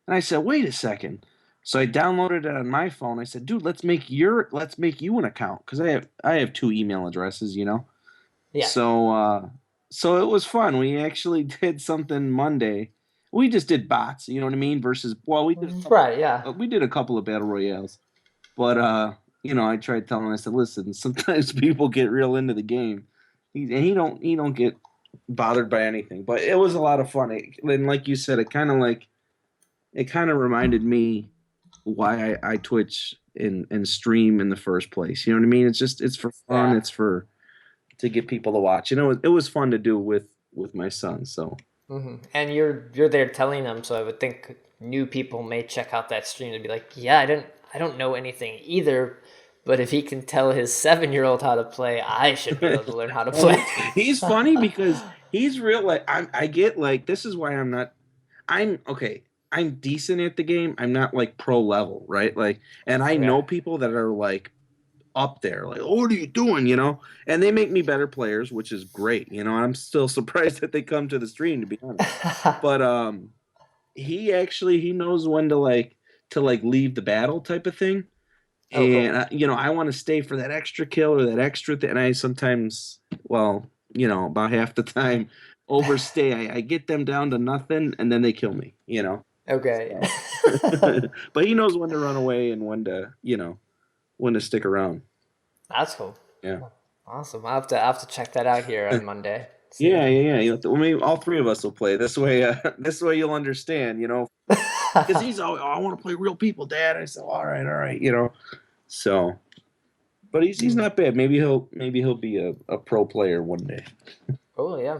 C: And I said, wait a second. So I downloaded it on my phone. I said, dude, let's make you an account because I have two email addresses, you know.
A: Yeah.
C: So so it was fun. We actually did something Monday. we just did bots. You know what I mean? Versus, well,
A: Right, yeah.
C: we did a couple of battle royales, but I tried telling him. I said, listen, sometimes people get real into the game, and he don't get bothered by anything. But it was a lot of fun. And like you said, it kind of reminded me why I Twitch and stream in the first place. You know what I mean? It's for fun.
A: Yeah.
C: It's for to get people to watch. It was fun to do with my son. So
A: And you're there telling them, so I would think new people may check out that stream and be like, yeah, I don't know anything either, but if he can tell his 7-year-old how to play, I should be able to learn how to
C: well,
A: play.
C: he's funny because he's real. Like I get like this is why I'm not. I'm okay. I'm decent at the game. I'm not like pro level, right? Like, and I
A: Okay.
C: know people that are like up there, like, oh, what are you doing? And they make me better players, which is great. I'm still surprised that they come to the stream, to be honest. But he knows when to leave the battle type of thing.
A: Oh,
C: And
A: cool.
C: I want to stay for that extra kill or that extra thing. And I sometimes, well, about half the time overstay. I get them down to nothing, and then they kill me.
A: Okay.
C: So. But he knows when to run away and when to stick around.
A: That's cool.
C: Yeah.
A: Awesome. I'll have to check that out here on Monday. See.
C: Yeah. Well, maybe all three of us will play this way. This way you'll understand. Because he's always, oh, I want to play real people, Dad. I said, all right. So, but he's not bad. Maybe he'll be a pro player one day.
A: Oh yeah.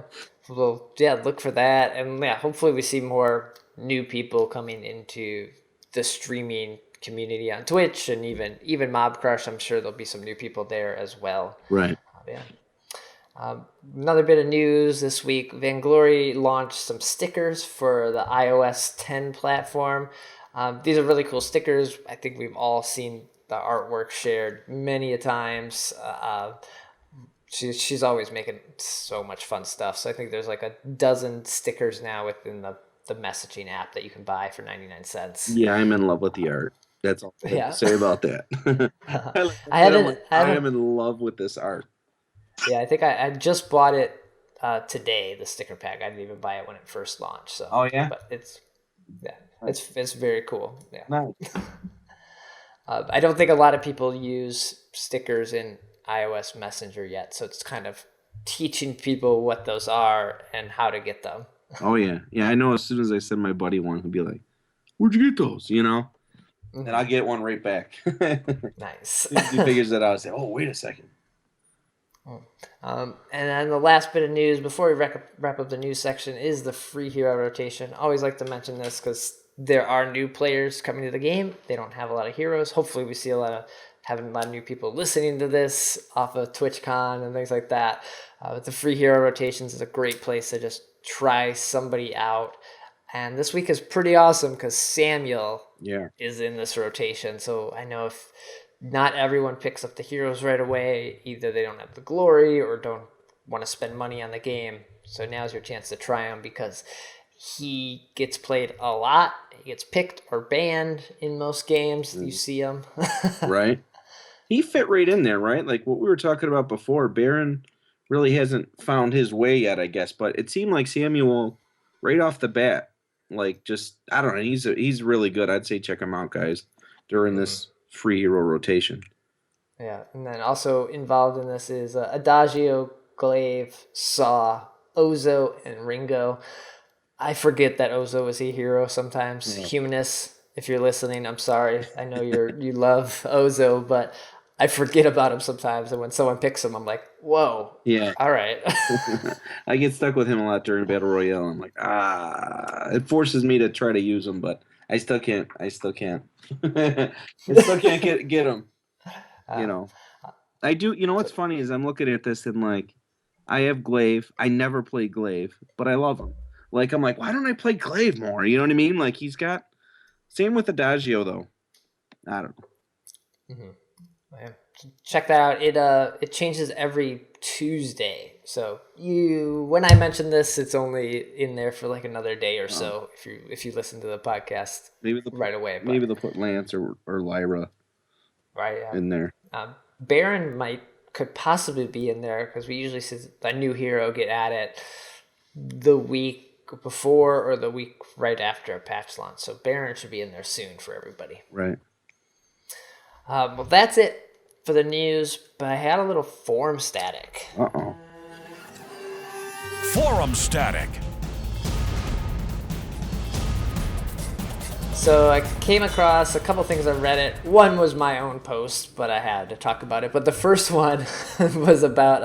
A: Well, yeah. Look for that, and yeah, hopefully we see more new people coming into the streaming community on Twitch, and even Mob Crush. I'm sure there'll be some new people there as well.
C: Right.
A: Yeah. Another bit of news this week: Vainglory launched some stickers for the iOS 10 platform. These are really cool stickers. I think we've all seen the artwork shared many a times. She's always making so much fun stuff. So I think there's like a dozen stickers now within the messaging app that you can buy for 99 cents.
C: Yeah, I'm in love with the art. That's all I have to say about that. I am in love with this art.
A: Yeah, I think I just bought it today, the sticker pack. I didn't even buy it when it first launched. So,
C: oh yeah,
A: but it's very cool. Yeah.
C: Nice.
A: I don't think a lot of people use stickers in iOS Messenger yet, so it's kind of teaching people what those are and how to get them.
C: Oh yeah. I know. As soon as I send my buddy one, he'll be like, "Where'd you get those?" And I'll get one right back.
A: Nice.
C: He figures that out. I say, "Oh, wait a second."
A: And then the last bit of news before we wrap up the news section is the free hero rotation. Always like to mention this because there are new players coming to the game. They don't have a lot of heroes. Hopefully we see having a lot of new people listening to this off of TwitchCon and things like that. But the free hero rotations is a great place to just try somebody out. And this week is pretty awesome because Samuel is in this rotation. So I know if not everyone picks up the heroes right away, either they don't have the glory or don't want to spend money on the game. So now's your chance to try him because he gets played a lot. He gets picked or banned in most games. You see him.
C: Right. He fit right in there, right? Like what we were talking about before. Baron really hasn't found his way yet, I guess. But it seemed like Samuel, right off the bat, like just I don't know. He's really good. I'd say check him out, guys, during this free hero rotation.
A: Yeah, and then also involved in this is Adagio, Glaive, Saw, Ozo, and Ringo. I forget that Ozo is a hero sometimes. Yeah. Humanist, if you're listening, I'm sorry. I know you love Ozo, but I forget about him sometimes. And when someone picks him, I'm like, whoa. Yeah. All right.
C: I get stuck with him a lot during Battle Royale. I'm like, it forces me to try to use him, but I still can't. I still can't get him. I do. You know what's funny is I'm looking at this and like, I have Glaive. I never play Glaive, but I love him. Like, I'm like, why don't I play Glaive more? You know what I mean? Like, he's got... Same with Adagio, though. I don't know.
A: Yeah. Check that out. It changes every Tuesday. So when I mention this, it's only in there for like another day or so. If you listen to the podcast right away.
C: Maybe they'll put Lance or Lyra in there.
A: Baron could possibly be in there because we usually see a new hero get added the week before or the week right after a patch launch. So Baron should be in there soon for everybody.
C: Right.
A: Well, that's it for the news, but I had a little forum static.
C: Uh-oh.
B: Forum static.
A: So I came across a couple things on Reddit. One was my own post, but I had to talk about it. But the first one was about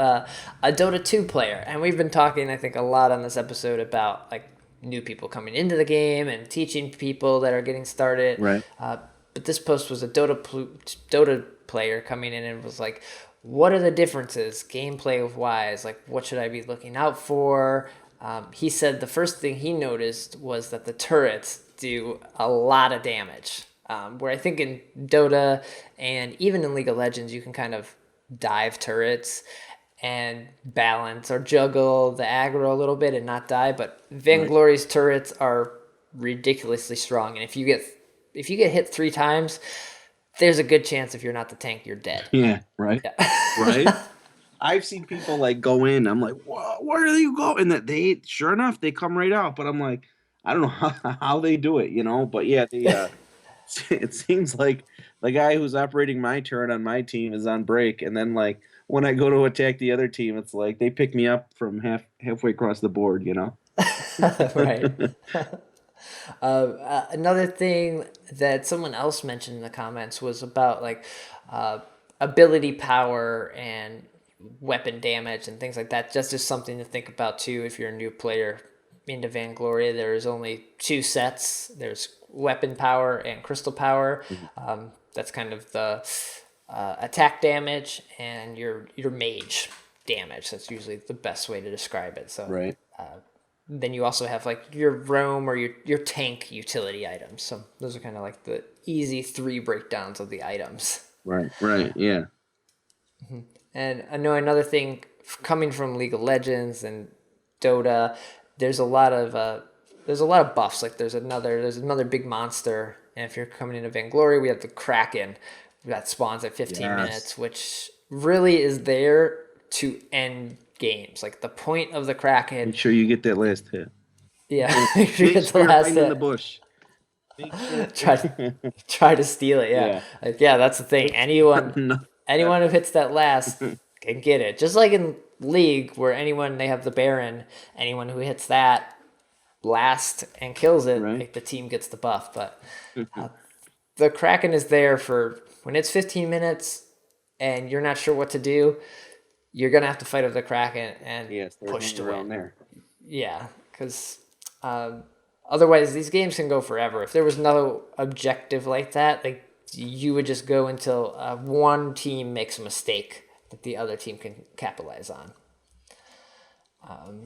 A: a Dota 2 player. And we've been talking, I think, a lot on this episode about like new people coming into the game and teaching people that are getting started.
C: Right.
A: But this post was a Dota player coming in and was like, what are the differences gameplay-wise? Like, what should I be looking out for? He said the first thing he noticed was that the turrets do a lot of damage. Where I think in Dota and even in League of Legends, you can kind of dive turrets and balance or juggle the aggro a little bit and not die. But Vainglory's turrets are ridiculously strong. And if you get hit 3 times, there's a good chance if you're not the tank, you're dead.
C: Yeah, right.
A: Yeah.
C: Right. I've seen people like go in. I'm like, where do you go? And that they, sure enough, they come right out. But I'm like, I don't know how they do it, But yeah, it seems like the guy who's operating my turret on my team is on break, and then like when I go to attack the other team, it's like they pick me up from halfway across the board,
A: Right. Another thing that someone else mentioned in the comments was about like ability power and weapon damage and things like that. Just as something to think about too if you're a new player into Vainglory. There's only 2 sets. There's weapon power and crystal power. That's kind of the attack damage and your mage damage. That's usually the best way to describe it. So
C: right.
A: Then you also have like your roam or your tank utility items. So those are kind of like the easy 3 breakdowns of the items.
C: Right, yeah.
A: And I know another thing coming from League of Legends and Dota, there's a lot of buffs. Like there's another big monster, and if you're coming into Vainglory, we have the Kraken that spawns at 15 minutes, which really is there to end games. Like the point of the Kraken.
C: Make sure you get that last hit.
A: Yeah, make sure you get the last hit.
C: In the bush.
A: Try to steal it. Yeah. Like, that's the thing. Anyone who hits that last can get it. Just like in League, where they have the Baron, anyone who hits that last and kills it, like the team gets the buff. But the Kraken is there for when it's 15 minutes and you're not sure what to do. You're gonna have to fight with the Kraken and push to win. There. Yeah, because otherwise these games can go forever. If there was no objective like that, like you would just go until one team makes a mistake that the other team can capitalize on.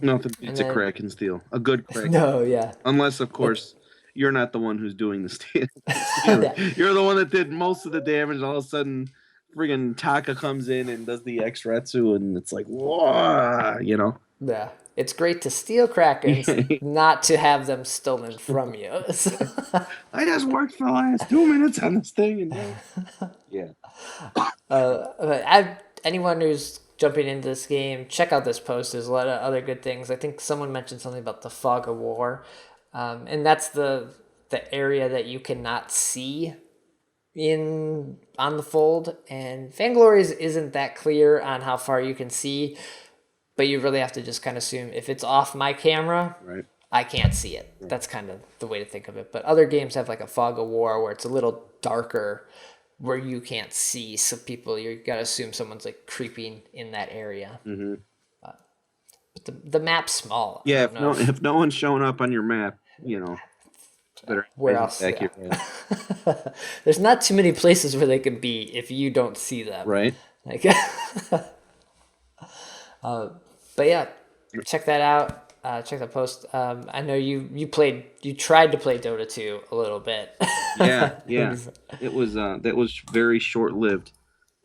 C: Nothing beats a Kraken steal. A good Kraken.
A: No, yeah.
C: Unless, of course, you're not the one who's doing the steal. You're the one that did most of the damage. And all of a sudden, friggin' Taka comes in and does the X-Retsu, and it's like, whoa,
A: Yeah. It's great to steal Krakens, not to have them stolen from you.
C: I just worked for the last 2 minutes on this thing.
A: Anyone who's jumping into this game, check out this post. There's a lot of other good things. I think someone mentioned something about the fog of war. And that's the area that you cannot see on the fold. And Vainglory isn't that clear on how far you can see. But you really have to just kind of assume if it's off my camera, I can't see it. That's kind of the way to think of it. But other games have like a fog of war where it's a little darker, where you can't see. So you got to assume someone's like creeping in that area. Mm-hmm. But the map's small.
C: Yeah, if no one's showing up on your map, better.
A: Where else? There's not too many places where they can be if you don't see them.
C: Right.
A: Like. But yeah, check that out. Check the post. I know you tried to play Dota 2 a little bit.
C: Yeah. It was that was very short lived.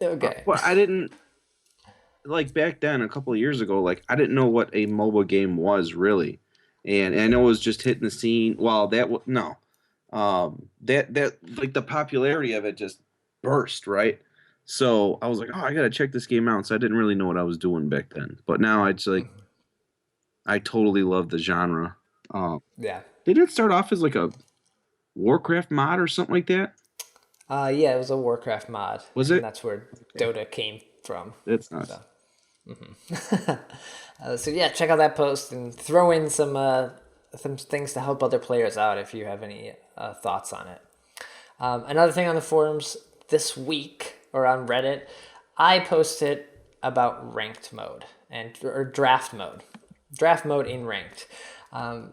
A: Okay.
C: Well, I didn't like back then a couple of years ago. Like I didn't know what a MOBA game was really, and I know it was just hitting the scene. Well, that like the popularity of it just burst, right? So I was like, I gotta check this game out. So I didn't really know what I was doing back then, but now I totally love the genre.
A: Yeah.
C: Did it start off as like a Warcraft mod or something like that?
A: Yeah, it was a Warcraft mod.
C: Was
A: And
C: it?
A: that's where
C: Okay.
A: Dota came from.
C: That's nuts.
A: So. So yeah, check out that post and throw in some things to help other players out if you have any thoughts on it. Another thing on the forums this week or on Reddit, I posted about ranked mode or draft mode in ranked.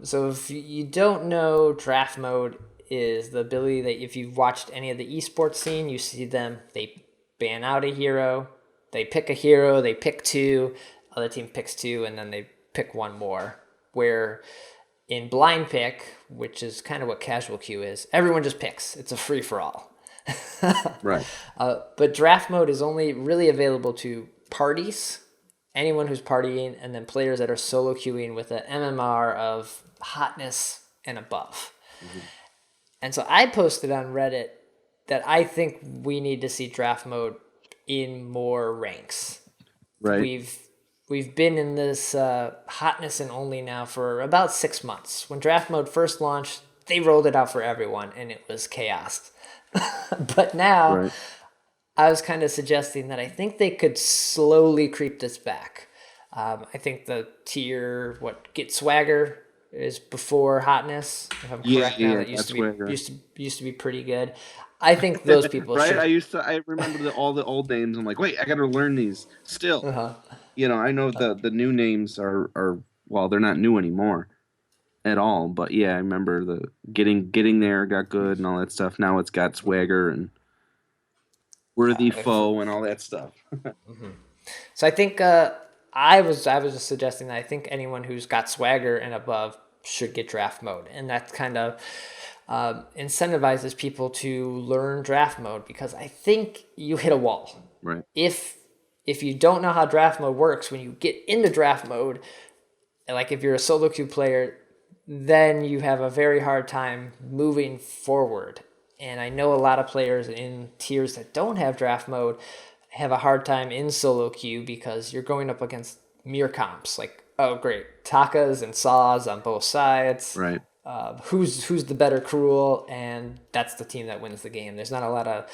A: So if you don't know, draft mode is the ability that if you've watched any of the esports scene, you see them, they ban out a hero, they pick a hero, they pick two, other team picks two, and then they pick one more. Where in blind pick, which is kind of what casual queue is, everyone just picks. It's a free for all.
C: Right.
A: But draft mode is only really available to parties, anyone who's partying, and then players that are solo queuing with an MMR of hotness and above. Mm-hmm. And so I posted on Reddit that I think we need to see draft mode in more ranks.
C: Right.
A: We've been in this hotness and only now for about 6 months. When draft mode first launched, they rolled it out for everyone, and it was chaos. But now,
C: Right.
A: I was kind of suggesting that I think they could slowly creep this back. I think the tier, get swagger is before hotness, if I'm correct now. That used to be pretty good. I think those people
C: right.
A: should.
C: I remember all the old names. I'm like, wait, I got to learn these still.
A: Uh-huh.
C: I know the new names are well, they're not new anymore at all. But yeah, I remember the getting there got good and all that stuff. Now it's got swagger and worthy foe and all that stuff.
A: Mm-hmm. So I think I was just suggesting that I think anyone who's got swagger and above should get draft mode, and that kind of incentivizes people to learn draft mode, because I think you hit a wall.
C: Right.
A: If you don't know how draft mode works, when you get into draft mode, like if you're a solo queue player, then you have a very hard time moving forward. And I know a lot of players in tiers that don't have draft mode have a hard time in solo queue because you're going up against mirror comps. Like, oh great, Takas and Saws on both sides.
C: Right.
A: Who's the better Cruel, and that's the team that wins the game. There's not a lot of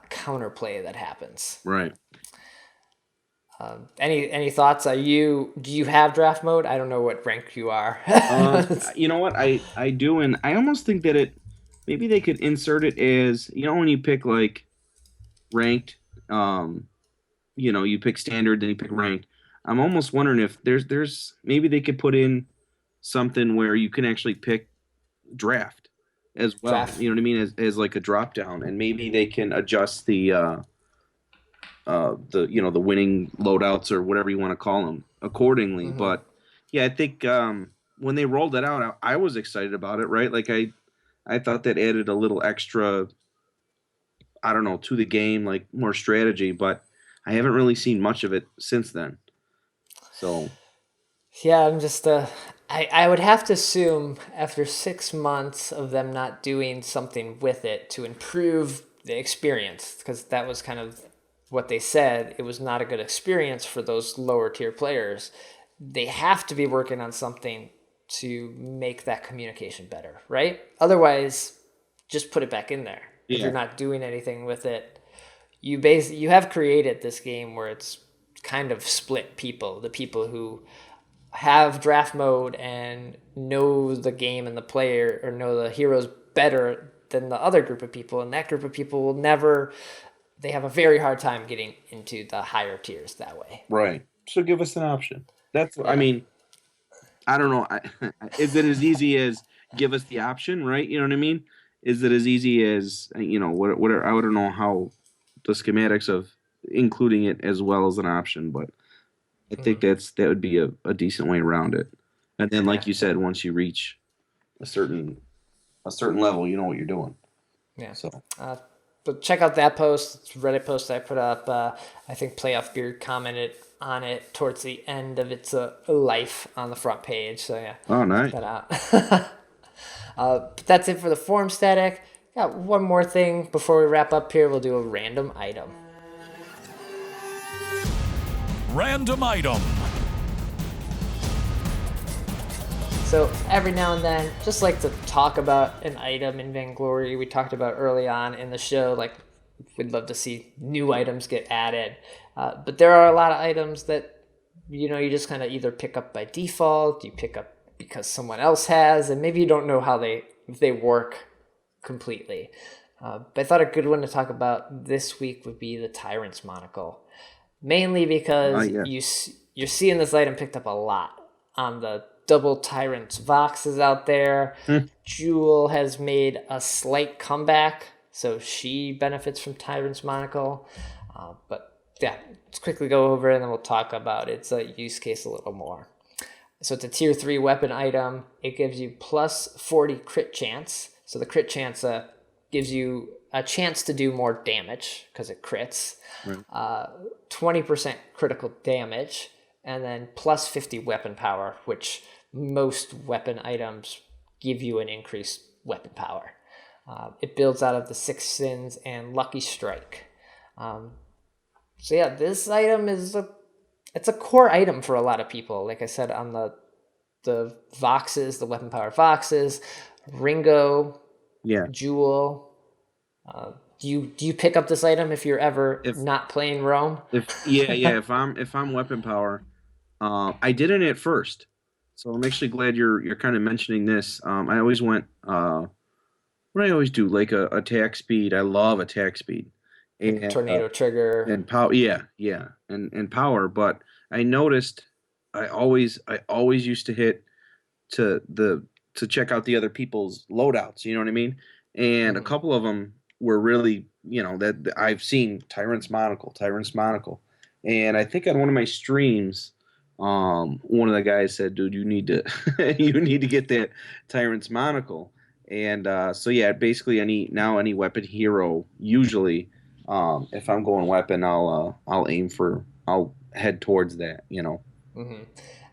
A: counterplay that happens.
C: Right.
A: Any thoughts? Do you have draft mode? I don't know what rank you are.
C: You know what? I do, and I almost think that maybe they could insert it as, when you pick like ranked, you pick standard, then you pick ranked. I'm almost wondering if there's maybe they could put in something where you can actually pick draft as well.
A: Draft.
C: You know what I mean? As like a drop down, and maybe they can adjust the winning loadouts or whatever you want to call them accordingly. Mm-hmm. But yeah, I think when they rolled it out, I was excited about it. Right, like I thought that added a little extra, I don't know, to the game, like more strategy. But I haven't really seen much of it since then. So
A: yeah, I'm just I would have to assume after 6 months of them not doing something with it to improve the experience, because that was kind of what they said, it was not a good experience for those lower tier players. They have to be working on something to make that communication better, right? Otherwise, just put it back in there. Yeah. If you're not doing anything with it, you have created this game where it's kind of split people. The people who have draft mode and know the game and the player, or know the heroes better than the other group of people, and that group of people will never. They have a very hard time getting into the higher tiers that way.
C: Right. So give us an option. That's, yeah. I mean, I don't know. Is it as easy as give us the option, right? You know what I mean? Is it as easy as, whatever? I don't know how the schematics of including it as well as an option, but I think that would be a decent way around it. And then, like you said, once you reach a certain level, you know what you're doing.
A: Yeah. So. But check out that post. It's a Reddit post I put up. I think Playoff Beard commented on it towards the end of its life on the front page. So yeah.
C: Oh, nice.
A: Check that out. But that's it for the forum static. Got one more thing before we wrap up here. We'll do a random item.
B: Random item.
A: So every now and then, just like to talk about an item in Vainglory. We talked about early on in the show, like we'd love to see new items get added. But there are a lot of items that, you just kind of either pick up by default, you pick up because someone else has, and maybe you don't know how they work completely. But I thought a good one to talk about this week would be the Tyrant's Monocle. Mainly because you're seeing this item picked up a lot on the double Tyrant's Voxes out there. Jewel has made a slight comeback, so she benefits from Tyrant's Monocle. But yeah, let's quickly go over it and then we'll talk about its use case a little more. So it's a tier 3 weapon item. It gives you plus 40 crit chance. So the crit chance gives you a chance to do more damage because it crits. Right. 20% critical damage, and then plus 50 weapon power, which most weapon items give you an increased weapon power. It builds out of the Six Sins and Lucky Strike. So yeah, this item it's a core item for a lot of people. Like I said, on the Voxes, the weapon power Voxes, Ringo, Jewel. Do you pick up this item if you're ever not playing Rome?
C: If I'm weapon power, I didn't at first, so I'm actually glad you're kind of mentioning this. I always went what do I always do, like a attack speed. I love attack speed and
A: tornado trigger
C: and power. And power. But I noticed I always used to hit to check out the other people's loadouts. You know what I mean? And a couple of them were really, that I've seen Tyrant's Monocle, and I think on one of my streams, one of the guys said, "Dude, you need to you need to get that Tyrant's Monocle." And so yeah, basically any weapon hero usually, if I'm going weapon, I'll head towards that.
A: Mm-hmm.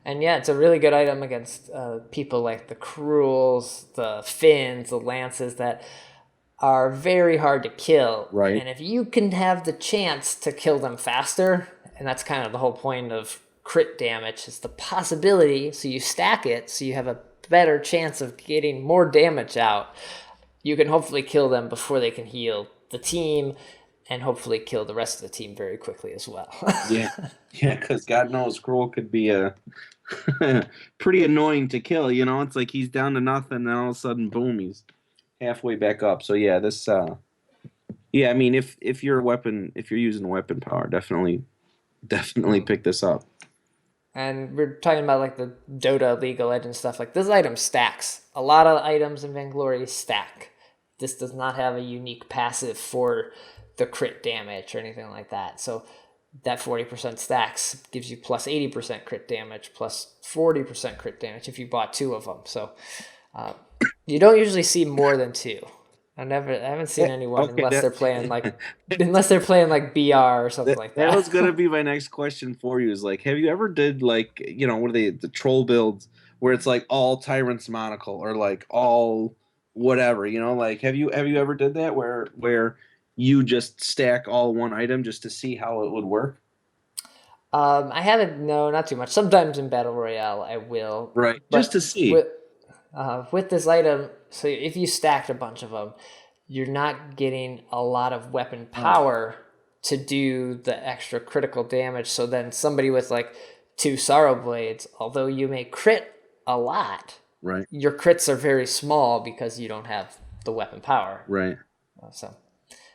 A: And yeah, it's a really good item against people like the Cruels, the Finns, the Lances that are very hard to kill.
C: Right.
A: And if you can have the chance to kill them faster, and that's kind of the whole point of crit damage, is the possibility, so you stack it, so you have a better chance of getting more damage out. You can hopefully kill them before they can heal the team, and hopefully kill the rest of the team very quickly as well.
C: Because God knows Cruel could be a pretty annoying to kill. It's like he's down to nothing, and all of a sudden, boom, he's halfway back up. So yeah, this I mean, if you're using weapon power, definitely pick this up.
A: And we're talking about like the Dota, League of Legends stuff. Like this item stacks. A lot of items in Vainglory stack. This does not have a unique passive for the crit damage or anything like that. So that 40% stacks gives you plus 80% crit damage, plus 40% crit damage if you bought 2 of them. So you don't usually see more than 2. I haven't seen anyone unless they're playing like BR or something like that.
C: That was gonna be my next question for you. Is like, have you ever did like what are they, the troll builds where it's like all Tyrant's Monocle or like all whatever? Like have you ever did that where you just stack all one item just to see how it would work?
A: I haven't. No, not too much. Sometimes in Battle Royale I will.
C: Right, just to see.
A: With this item, so if you stacked a bunch of them, you're not getting a lot of weapon power to do the extra critical damage. So then somebody with like 2 Sorrow Blades, although you may crit a lot,
C: right, your
A: crits are very small because you don't have the weapon power.
C: Right.
A: So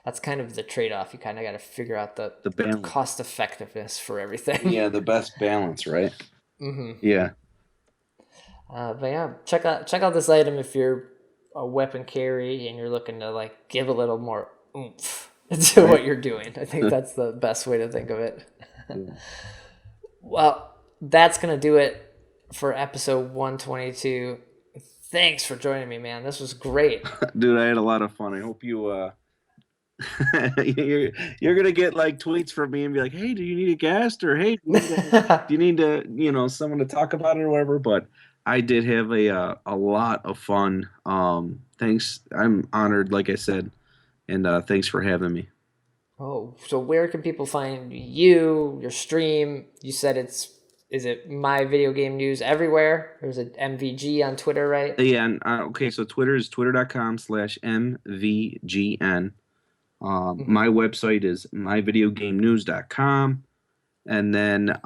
A: that's kind of the trade-off. You kind of got to figure out the cost effectiveness for everything.
C: Yeah, the best balance, right?
A: Mm-hmm.
C: Yeah.
A: But yeah, check out this item if you're a weapon carry and you're looking to like give a little more oomph to what you're doing. I think that's the best way to think of it. Well, that's gonna do it for episode 122. Thanks for joining me, man. This was great.
C: Dude, I had a lot of fun. I hope you you're gonna get like tweets from me and be like, hey, do you need a guest, or hey, do you need to someone to talk about it or whatever. But I did have a lot of fun. Thanks. I'm honored, like I said, and thanks for having me.
A: Oh, so where can people find you, your stream? You said it's is it My Video Game News everywhere? Or is it MVG on Twitter, right?
C: Yeah, and okay, so Twitter is twitter.com/mvgn. My website is myvideogamenews.com. And then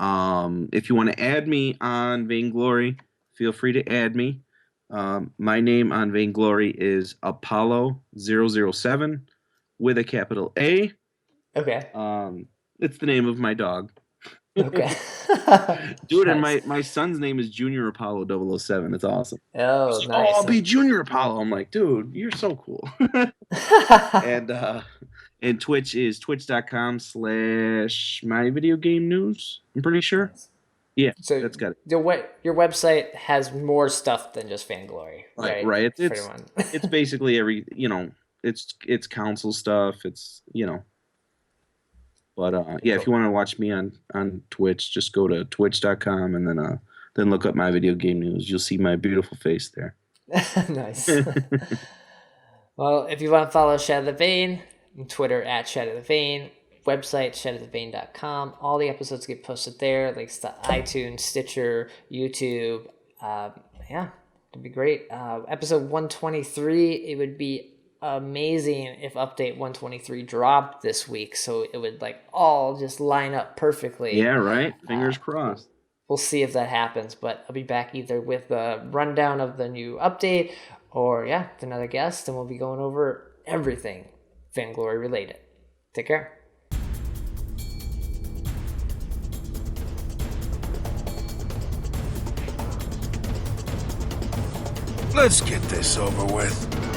C: if you want to add me on Vainglory, feel free to add me. My name on Vainglory is Apollo007 with a capital A.
A: Okay.
C: It's the name of my dog.
A: Okay.
C: Dude,
A: Nice.
C: and my son's name is Junior Apollo 007. It's awesome.
A: Oh,
C: Like,
A: nice.
C: I'll be Junior Apollo. I'm like, dude, you're so cool. And Twitch is twitch.com/myvideogamenews. I'm pretty sure. Yeah,
A: So
C: that's got it.
A: your website has more stuff than just Vainglory, right?
C: Right.
A: Pretty much.
C: It's basically every, it's console stuff. It's, But yeah, if you want to watch me on Twitch, just go to twitch.com and then look up My Video Game News. You'll see my beautiful face there.
A: Nice. Well, if you want to follow Shatter the Vain, on Twitter @Shatter the Vain, website shatterthevain.com. All the episodes get posted there, links to iTunes, Stitcher, YouTube. Yeah, it'd be great. Episode 123, it would be amazing if update 123 dropped this week, so it would all just line up perfectly.
C: Yeah, right. Fingers crossed.
A: We'll see if that happens, but I'll be back either with a rundown of the new update or with another guest, and we'll be going over everything Vainglory related. Take care.
B: Let's get this over with.